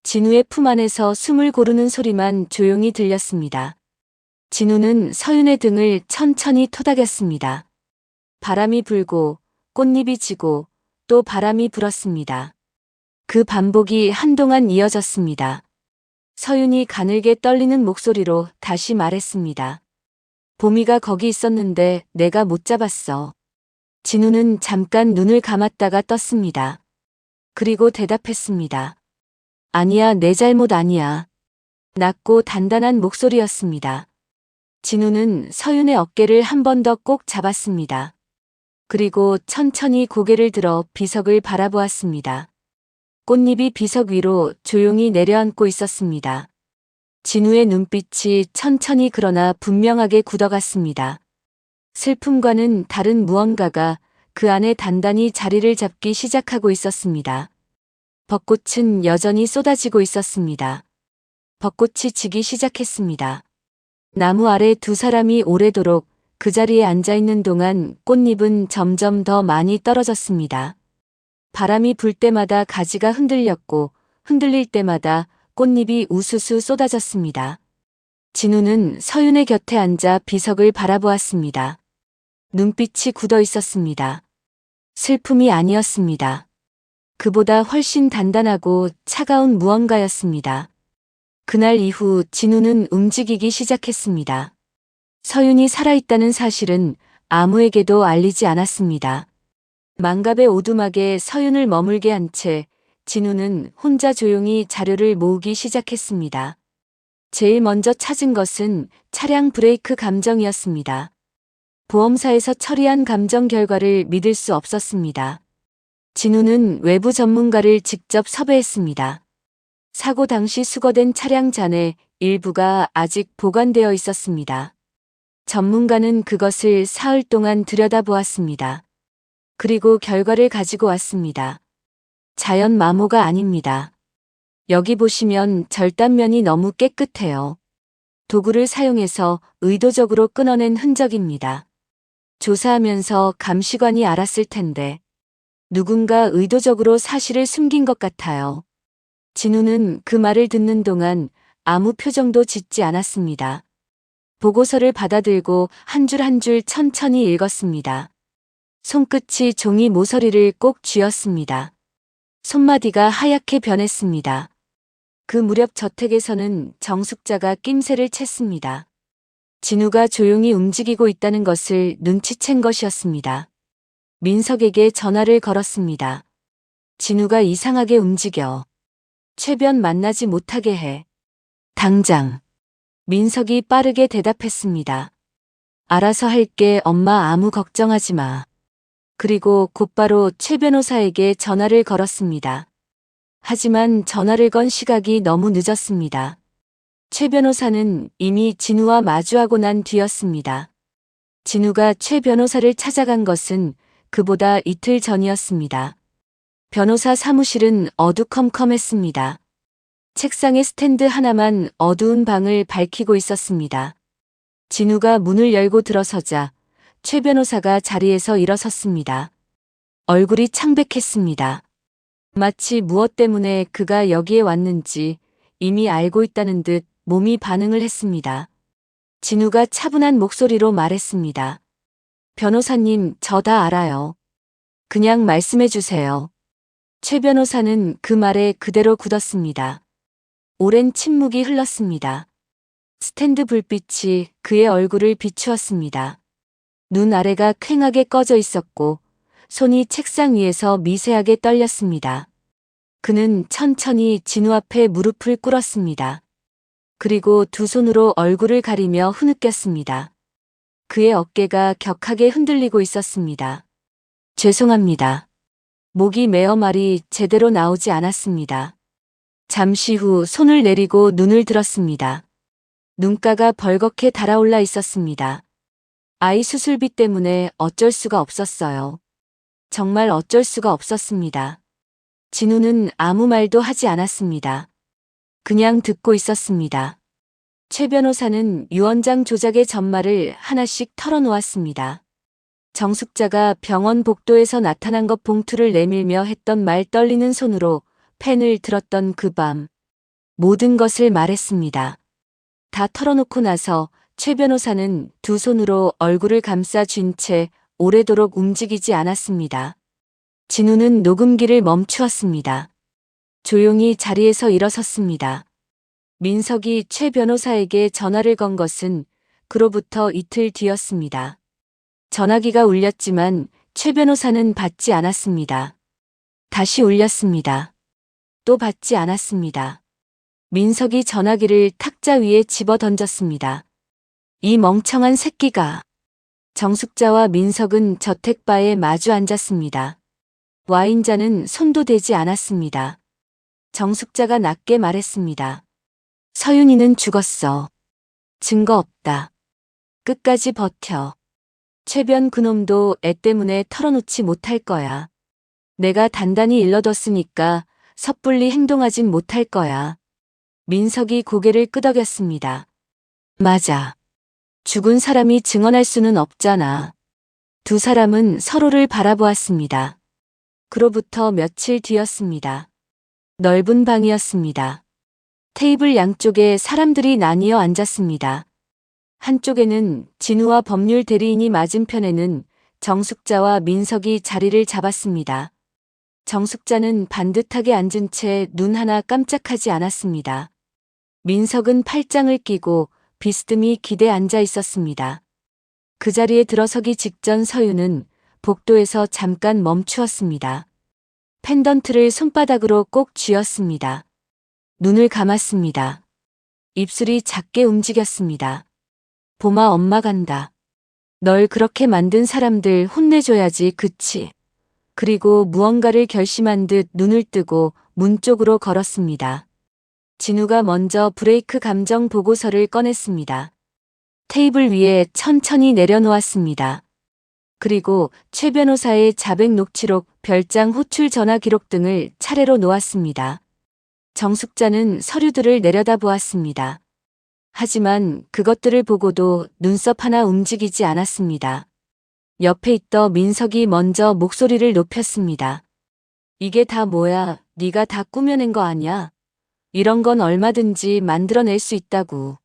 진우의 품 안에서 숨을 고르는 소리만 조용히 들렸습니다. 진우는 서윤의 등을 천천히 토닥였습니다. 바람이 불고 꽃잎이 지고 또 바람이 불었습니다. 그 반복이 한동안 이어졌습니다. 서윤이 가늘게 떨리는 목소리로 다시 말했습니다. 보미가 거기 있었는데 내가 못 잡았어. 진우는 잠깐 눈을 감았다가 떴습니다. 그리고 대답했습니다. 아니야, 내 잘못 아니야. 낮고 단단한 목소리였습니다. 진우는 서윤의 어깨를 한 번 더 꼭 잡았습니다. 그리고 천천히 고개를 들어 비석을 바라보았습니다. 꽃잎이 비석 위로 조용히 내려앉고 있었습니다. 진우의 눈빛이 천천히 그러나 분명하게 굳어갔습니다. 슬픔과는 다른 무언가가 그 안에 단단히 자리를 잡기 시작하고 있었습니다. 벚꽃은 여전히 쏟아지고 있었습니다. 벚꽃이 지기 시작했습니다. 나무 아래 두 사람이 오래도록 그 자리에 앉아 있는 동안 꽃잎은 점점 더 많이 떨어졌습니다. 바람이 불 때마다 가지가 흔들렸고 흔들릴 때마다 꽃잎이 우수수 쏟아졌습니다. 진우는 서윤의 곁에 앉아 비석을 바라보았습니다. 눈빛이 굳어 있었습니다. 슬픔이 아니었습니다. 그보다 훨씬 단단하고 차가운 무언가였습니다. 그날 이후 진우는 움직이기 시작했습니다. 서윤이 살아있다는 사실은 아무에게도 알리지 않았습니다. 망갑의 오두막에 서윤을 머물게 한 채 진우는 혼자 조용히 자료를 모으기 시작했습니다. 제일 먼저 찾은 것은 차량 브레이크 감정이었습니다. 보험사에서 처리한 감정 결과를 믿을 수 없었습니다. 진우는 외부 전문가를 직접 섭외했습니다. 사고 당시 수거된 차량 잔해 일부가 아직 보관되어 있었습니다. 전문가는 그것을 사흘 동안 들여다보았습니다. 그리고 결과를 가지고 왔습니다. 자연 마모가 아닙니다. 여기 보시면 절단면이 너무 깨끗해요. 도구를 사용해서 의도적으로 끊어낸 흔적입니다. 조사하면서 감시관이 알았을 텐데 누군가 의도적으로 사실을 숨긴 것 같아요. 진우는 그 말을 듣는 동안 아무 표정도 짓지 않았습니다. 보고서를 받아들고 한 줄 한 줄 천천히 읽었습니다. 손끝이 종이 모서리를 꼭 쥐었습니다. 손마디가 하얗게 변했습니다. 그 무렵 저택에서는 정숙자가 낌새를 챘습니다. 진우가 조용히 움직이고 있다는 것을 눈치챈 것이었습니다. 민석에게 전화를 걸었습니다. 진우가 이상하게 움직여. 최변 만나지 못하게 해. 당장. 민석이 빠르게 대답했습니다. 알아서 할게, 엄마, 아무 걱정하지 마. 그리고 곧바로 최 변호사에게 전화를 걸었습니다. 하지만 전화를 건 시각이 너무 늦었습니다. 최 변호사는 이미 진우와 마주하고 난 뒤였습니다. 진우가 최 변호사를 찾아간 것은 그보다 이틀 전이었습니다. 변호사 사무실은 어두컴컴했습니다. 책상에 스탠드 하나만 어두운 방을 밝히고 있었습니다. 진우가 문을 열고 들어서자 최 변호사가 자리에서 일어섰습니다. 얼굴이 창백했습니다. 마치 무엇 때문에 그가 여기에 왔는지 이미 알고 있다는 듯 몸이 반응을 했습니다. 진우가 차분한 목소리로 말했습니다. 변호사님, 저 다 알아요. 그냥 말씀해 주세요. 최 변호사는 그 말에 그대로 굳었습니다. 오랜 침묵이 흘렀습니다. 스탠드 불빛이 그의 얼굴을 비추었습니다. 눈 아래가 퀭하게 꺼져 있었고 손이 책상 위에서 미세하게 떨렸습니다. 그는 천천히 진우 앞에 무릎을 꿇었습니다. 그리고 두 손으로 얼굴을 가리며 흐느꼈습니다. 그의 어깨가 격하게 흔들리고 있었습니다. 죄송합니다. 목이 메어 말이 제대로 나오지 않았습니다. 잠시 후 손을 내리고 눈을 들었습니다. 눈가가 벌겋게 달아올라 있었습니다. 아이 수술비 때문에 어쩔 수가 없었어요. 정말 어쩔 수가 없었습니다. 진우는 아무 말도 하지 않았습니다. 그냥 듣고 있었습니다. 최 변호사는 유언장 조작의 전말을 하나씩 털어놓았습니다. 정숙자가 병원 복도에서 나타난 것 봉투를 내밀며 했던 말 떨리는 손으로 펜을 들었던 그 밤 모든 것을 말했습니다. 다 털어놓고 나서 최 변호사는 두 손으로 얼굴을 감싸 쥔 채 오래도록 움직이지 않았습니다. 진우는 녹음기를 멈추었습니다. 조용히 자리에서 일어섰습니다. 민석이 최 변호사에게 전화를 건 것은 그로부터 이틀 뒤였습니다. 전화기가 울렸지만 최 변호사는 받지 않았습니다. 다시 울렸습니다. 또 받지 않았습니다. 민석이 전화기를 탁자 위에 집어 던졌습니다. 이 멍청한 새끼가. 정숙자와 민석은 저택바에 마주 앉았습니다. 와인잔은 손도 대지 않았습니다. 정숙자가 낮게 말했습니다. 서윤이는 죽었어. 증거 없다. 끝까지 버텨. 최변 그놈도 애 때문에 털어놓지 못할 거야. 내가 단단히 일러뒀으니까 섣불리 행동하진 못할 거야. 민석이 고개를 끄덕였습니다. 맞아. 죽은 사람이 증언할 수는 없잖아. 두 사람은 서로를 바라보았습니다. 그로부터 며칠 뒤였습니다. 넓은 방이었습니다. 테이블 양쪽에 사람들이 나뉘어 앉았습니다. 한쪽에는 진우와 법률 대리인이 맞은편에는 정숙자와 민석이 자리를 잡았습니다. 정숙자는 반듯하게 앉은 채 눈 하나 깜짝하지 않았습니다. 민석은 팔짱을 끼고 비스듬히 기대 앉아 있었습니다. 그 자리에 들어서기 직전 서윤은 복도에서 잠깐 멈추었습니다. 펜던트를 손바닥으로 꼭 쥐었습니다. 눈을 감았습니다. 입술이 작게 움직였습니다. 봄아, 엄마 간다. 널 그렇게 만든 사람들 혼내줘야지, 그치? 그리고 무언가를 결심한 듯 눈을 뜨고 문 쪽으로 걸었습니다. 진우가 먼저 브레이크 감정 보고서를 꺼냈습니다. 테이블 위에 천천히 내려놓았습니다. 그리고 최 변호사의 자백 녹취록, 별장 호출 전화 기록 등을 차례로 놓았습니다. 정숙자는 서류들을 내려다보았습니다. 하지만 그것들을 보고도 눈썹 하나 움직이지 않았습니다. 옆에 있던 민석이 먼저 목소리를 높였습니다. 이게 다 뭐야? 네가 다 꾸며낸 거 아니야? 이런 건 얼마든지 만들어낼 수 있다고.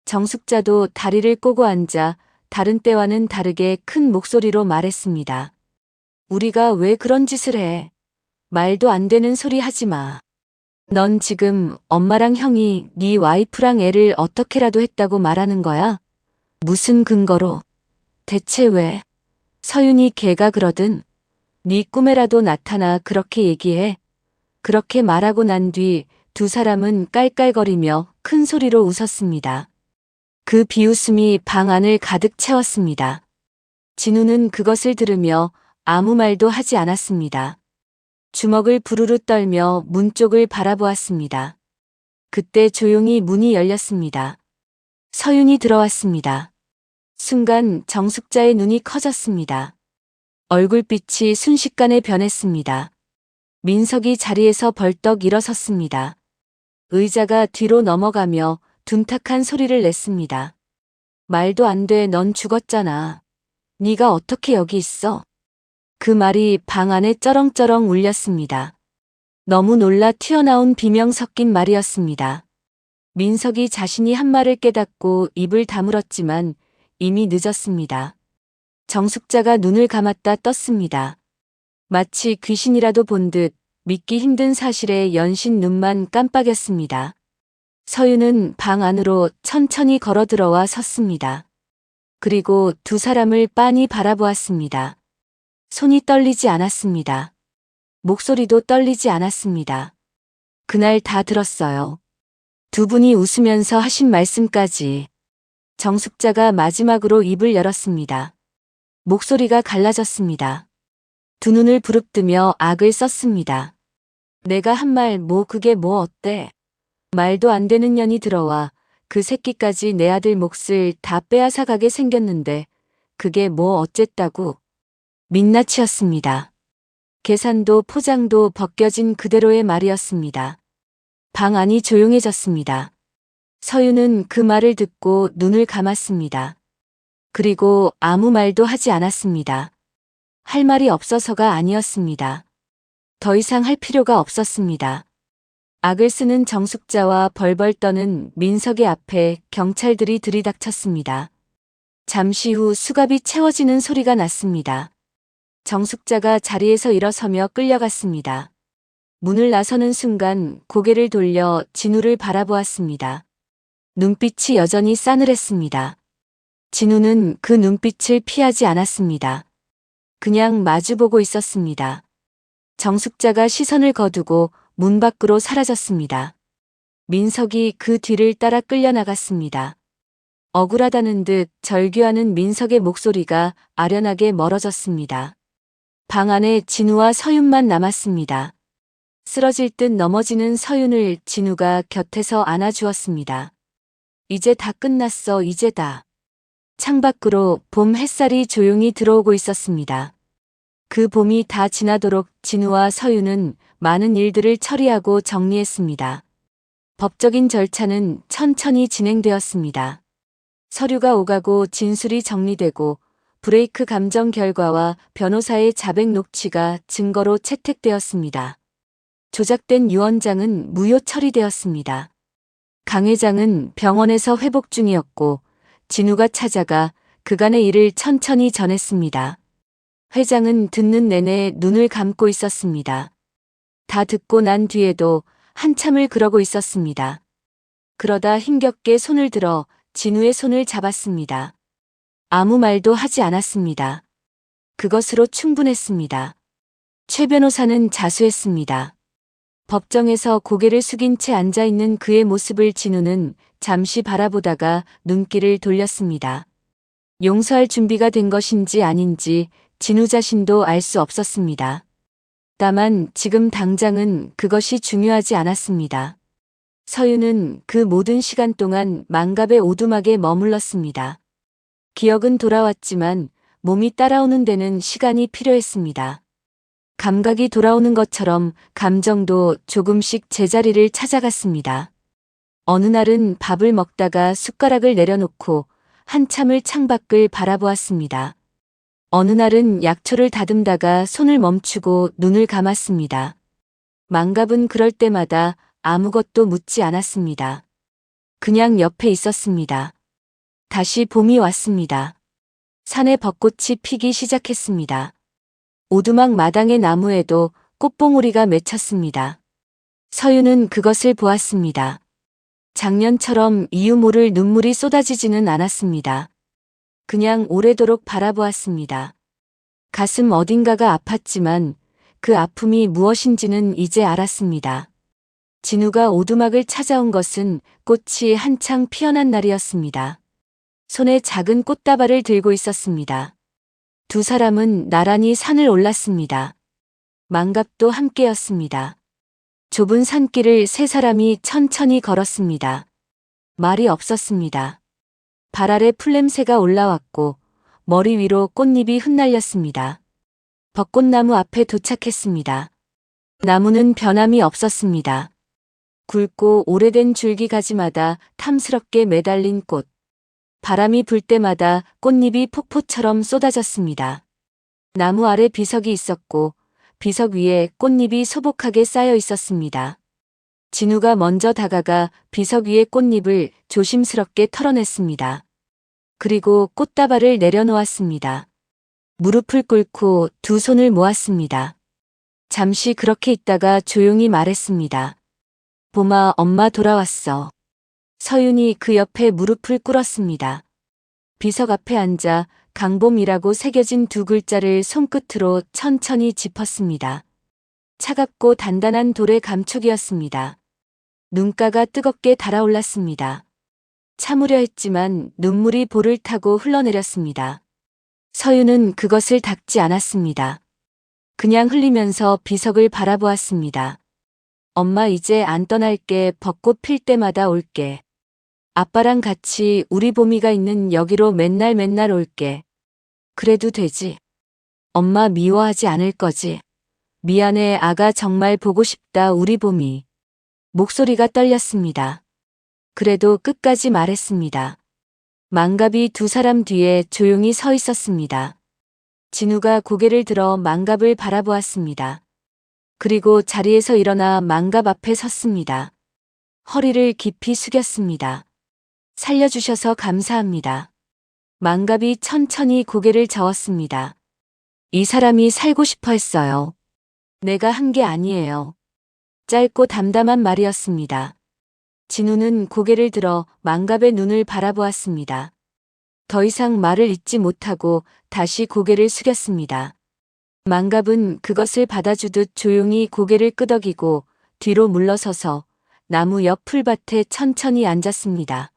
정숙자도 다리를 꼬고 앉아 다른 때와는 다르게 큰 목소리로 말했습니다. 우리가 왜 그런 짓을 해? 말도 안 되는 소리 하지 마. 넌 지금 엄마랑 형이 네 와이프랑 애를 어떻게라도 했다고 말하는 거야? 무슨 근거로? 대체 왜? 서윤이 걔가 그러든 네 꿈에라도 나타나 그렇게 얘기해. 그렇게 말하고 난 뒤 두 사람은 깔깔거리며 큰 소리로 웃었습니다. 그 비웃음이 방 안을 가득 채웠습니다. 진우는 그것을 들으며 아무 말도 하지 않았습니다. 주먹을 부르르 떨며 문 쪽을 바라보았습니다. 그때 조용히 문이 열렸습니다. 서윤이 들어왔습니다. 순간 정숙자의 눈이 커졌습니다. 얼굴빛이 순식간에 변했습니다. 민석이 자리에서 벌떡 일어섰습니다. 의자가 뒤로 넘어가며 둔탁한 소리를 냈습니다. 말도 안 돼, 넌 죽었잖아. 네가 어떻게 여기 있어? 그 말이 방 안에 쩌렁쩌렁 울렸습니다. 너무 놀라 튀어나온 비명 섞인 말이었습니다. 민석이 자신이 한 말을 깨닫고 입을 다물었지만 이미 늦었습니다. 정숙자가 눈을 감았다 떴습니다. 마치 귀신이라도 본 듯 믿기 힘든 사실에 연신 눈만 깜빡였습니다. 서윤은 방 안으로 천천히 걸어 들어와 섰습니다. 그리고 두 사람을 빤히 바라보았습니다. 손이 떨리지 않았습니다. 목소리도 떨리지 않았습니다. 그날 다 들었어요. 두 분이 웃으면서 하신 말씀까지. 정숙자가 마지막으로 입을 열었습니다. 목소리가 갈라졌습니다. 두 눈을 부릅뜨며 악을 썼습니다. 내가 한 말 그게 뭐 어때? 말도 안 되는 년이 들어와 그 새끼까지 내 아들 몫을 다 빼앗아가게 생겼는데 그게 뭐 어쨌다고. 민낯이었습니다. 계산도 포장도 벗겨진 그대로의 말이었습니다. 방 안이 조용해졌습니다. 서윤은 그 말을 듣고 눈을 감았습니다. 그리고 아무 말도 하지 않았습니다. 할 말이 없어서가 아니었습니다. 더 이상 할 필요가 없었습니다. 악을 쓰는 정숙자와 벌벌 떠는 민석의 앞에 경찰들이 들이닥쳤습니다. 잠시 후 수갑이 채워지는 소리가 났습니다. 정숙자가 자리에서 일어서며 끌려갔습니다. 문을 나서는 순간 고개를 돌려 진우를 바라보았습니다. 눈빛이 여전히 싸늘했습니다. 진우는 그 눈빛을 피하지 않았습니다. 그냥 마주보고 있었습니다. 정숙자가 시선을 거두고 문 밖으로 사라졌습니다. 민석이 그 뒤를 따라 끌려나갔습니다. 억울하다는 듯 절규하는 민석의 목소리가 아련하게 멀어졌습니다. 방 안에 진우와 서윤만 남았습니다. 쓰러질 듯 넘어지는 서윤을 진우가 곁에서 안아주었습니다. 이제 다 끝났어, 이제 다. 창밖으로 봄 햇살이 조용히 들어오고 있었습니다. 그 봄이 다 지나도록 진우와 서윤은 많은 일들을 처리하고 정리했습니다. 법적인 절차는 천천히 진행되었습니다. 서류가 오가고 진술이 정리되고 브레이크 감정 결과와 변호사의 자백 녹취가 증거로 채택되었습니다. 조작된 유언장은 무효 처리되었습니다. 강 회장은 병원에서 회복 중이었고 진우가 찾아가 그간의 일을 천천히 전했습니다. 회장은 듣는 내내 눈을 감고 있었습니다. 다 듣고 난 뒤에도 한참을 그러고 있었습니다. 그러다 힘겹게 손을 들어 진우의 손을 잡았습니다. 아무 말도 하지 않았습니다. 그것으로 충분했습니다. 최 변호사는 자수했습니다. 법정에서 고개를 숙인 채 앉아있는 그의 모습을 진우는 잠시 바라보다가 눈길을 돌렸습니다. 용서할 준비가 된 것인지 아닌지 진우 자신도 알 수 없었습니다. 다만 지금 당장은 그것이 중요하지 않았습니다. 서윤은 그 모든 시간 동안 망갑의 오두막에 머물렀습니다. 기억은 돌아왔지만 몸이 따라오는 데는 시간이 필요했습니다. 감각이 돌아오는 것처럼 감정도 조금씩 제자리를 찾아갔습니다. 어느 날은 밥을 먹다가 숟가락을 내려놓고 한참을 창밖을 바라보았습니다. 어느 날은 약초를 다듬다가 손을 멈추고 눈을 감았습니다. 망갑은 그럴 때마다 아무것도 묻지 않았습니다. 그냥 옆에 있었습니다. 다시 봄이 왔습니다. 산에 벚꽃이 피기 시작했습니다. 오두막 마당의 나무에도 꽃봉오리가 맺혔습니다. 서윤은 그것을 보았습니다. 작년처럼 이유 모를 눈물이 쏟아지지는 않았습니다. 그냥 오래도록 바라보았습니다. 가슴 어딘가가 아팠지만 그 아픔이 무엇인지는 이제 알았습니다. 진우가 오두막을 찾아온 것은 꽃이 한창 피어난 날이었습니다. 손에 작은 꽃다발을 들고 있었습니다. 두 사람은 나란히 산을 올랐습니다. 망갑도 함께였습니다. 좁은 산길을 세 사람이 천천히 걸었습니다. 말이 없었습니다. 발 아래 풀냄새가 올라왔고 머리 위로 꽃잎이 흩날렸습니다. 벚꽃나무 앞에 도착했습니다. 나무는 변함이 없었습니다. 굵고 오래된 줄기 가지마다 탐스럽게 매달린 꽃. 바람이 불 때마다 꽃잎이 폭포처럼 쏟아졌습니다. 나무 아래 비석이 있었고 비석 위에 꽃잎이 소복하게 쌓여 있었습니다. 진우가 먼저 다가가 비석 위의 꽃잎을 조심스럽게 털어냈습니다. 그리고 꽃다발을 내려놓았습니다. 무릎을 꿇고 두 손을 모았습니다. 잠시 그렇게 있다가 조용히 말했습니다. 봄아, 엄마 돌아왔어. 서윤이 그 옆에 무릎을 꿇었습니다. 비석 앞에 앉아 강봄이라고 새겨진 두 글자를 손끝으로 천천히 짚었습니다. 차갑고 단단한 돌의 감촉이었습니다. 눈가가 뜨겁게 달아올랐습니다. 참으려 했지만 눈물이 볼을 타고 흘러내렸습니다. 서윤은 그것을 닦지 않았습니다. 그냥 흘리면서 비석을 바라보았습니다. 엄마 이제 안 떠날게. 벚꽃 필 때마다 올게. 아빠랑 같이 우리 봄이가 있는 여기로 맨날 맨날 올게. 그래도 되지? 엄마 미워하지 않을 거지? 미안해 아가 정말 보고 싶다 우리 봄이. 목소리가 떨렸습니다. 그래도 끝까지 말했습니다. 망갑이 두 사람 뒤에 조용히 서 있었습니다. 진우가 고개를 들어 망갑을 바라보았습니다. 그리고 자리에서 일어나 망갑 앞에 섰습니다. 허리를 깊이 숙였습니다. 살려주셔서 감사합니다. 망갑이 천천히 고개를 저었습니다. 이 사람이 살고 싶어 했어요. 내가 한 게 아니에요. 짧고 담담한 말이었습니다. 진우는 고개를 들어 망갑의 눈을 바라보았습니다. 더 이상 말을 잇지 못하고 다시 고개를 숙였습니다. 망갑은 그것을 받아주듯 조용히 고개를 끄덕이고 뒤로 물러서서 나무 옆 풀밭에 천천히 앉았습니다.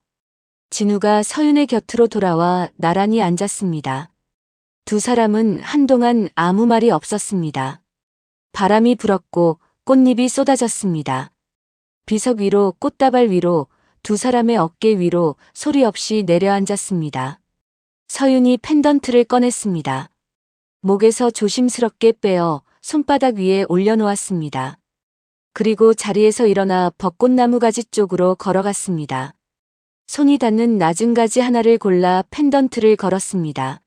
진우가 서윤의 곁으로 돌아와 나란히 앉았습니다. 두 사람은 한동안 아무 말이 없었습니다. 바람이 불었고 꽃잎이 쏟아졌습니다. 비석 위로 꽃다발 위로 두 사람의 어깨 위로 소리 없이 내려앉았습니다. 서윤이 펜던트를 꺼냈습니다. 목에서 조심스럽게 빼어 손바닥 위에 올려놓았습니다. 그리고 자리에서 일어나 벚꽃나무 가지 쪽으로 걸어갔습니다. 손이 닿는 낮은 가지 하나를 골라 펜던트를 걸었습니다.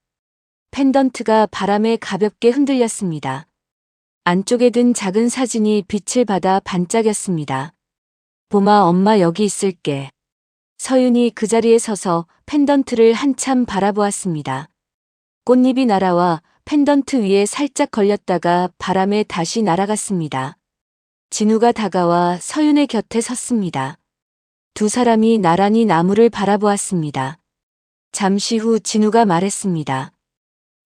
펜던트가 바람에 가볍게 흔들렸습니다. 안쪽에 든 작은 사진이 빛을 받아 반짝였습니다. 봄아, 엄마 여기 있을게. 서윤이 그 자리에 서서 펜던트를 한참 바라보았습니다. 꽃잎이 날아와 펜던트 위에 살짝 걸렸다가 바람에 다시 날아갔습니다. 진우가 다가와 서윤의 곁에 섰습니다. 두 사람이 나란히 나무를 바라보았습니다. 잠시 후 진우가 말했습니다.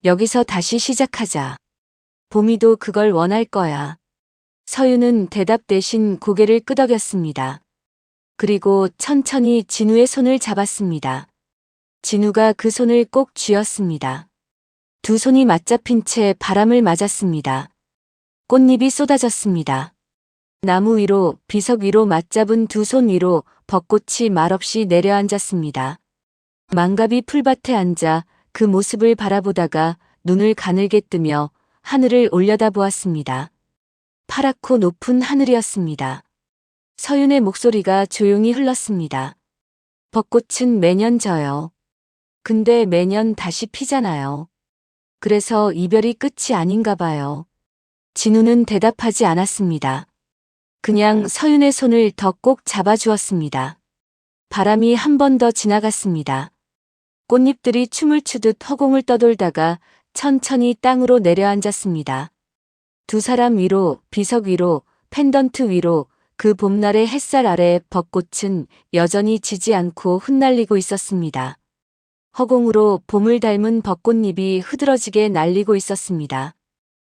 여기서 다시 시작하자. 봄이도 그걸 원할 거야. 서윤은 대답 대신 고개를 끄덕였습니다. 그리고 천천히 진우의 손을 잡았습니다. 진우가 그 손을 꼭 쥐었습니다. 두 손이 맞잡힌 채 바람을 맞았습니다. 꽃잎이 쏟아졌습니다. 나무 위로, 비석 위로 맞잡은 두 손 위로 벚꽃이 말없이 내려앉았습니다. 망갑이 풀밭에 앉아 그 모습을 바라보다가 눈을 가늘게 뜨며 하늘을 올려다보았습니다. 파랗고 높은 하늘이었습니다. 서윤의 목소리가 조용히 흘렀습니다. 벚꽃은 매년 져요. 근데 매년 다시 피잖아요. 그래서 이별이 끝이 아닌가 봐요. 진우는 대답하지 않았습니다. 그냥 서윤의 손을 더 꼭 잡아주었습니다. 바람이 한 번 더 지나갔습니다. 꽃잎들이 춤을 추듯 허공을 떠돌다가 천천히 땅으로 내려앉았습니다. 두 사람 위로, 비석 위로, 펜던트 위로 그 봄날의 햇살 아래 벚꽃은 여전히 지지 않고 흩날리고 있었습니다. 허공으로 봄을 닮은 벚꽃잎이 흐드러지게 날리고 있었습니다.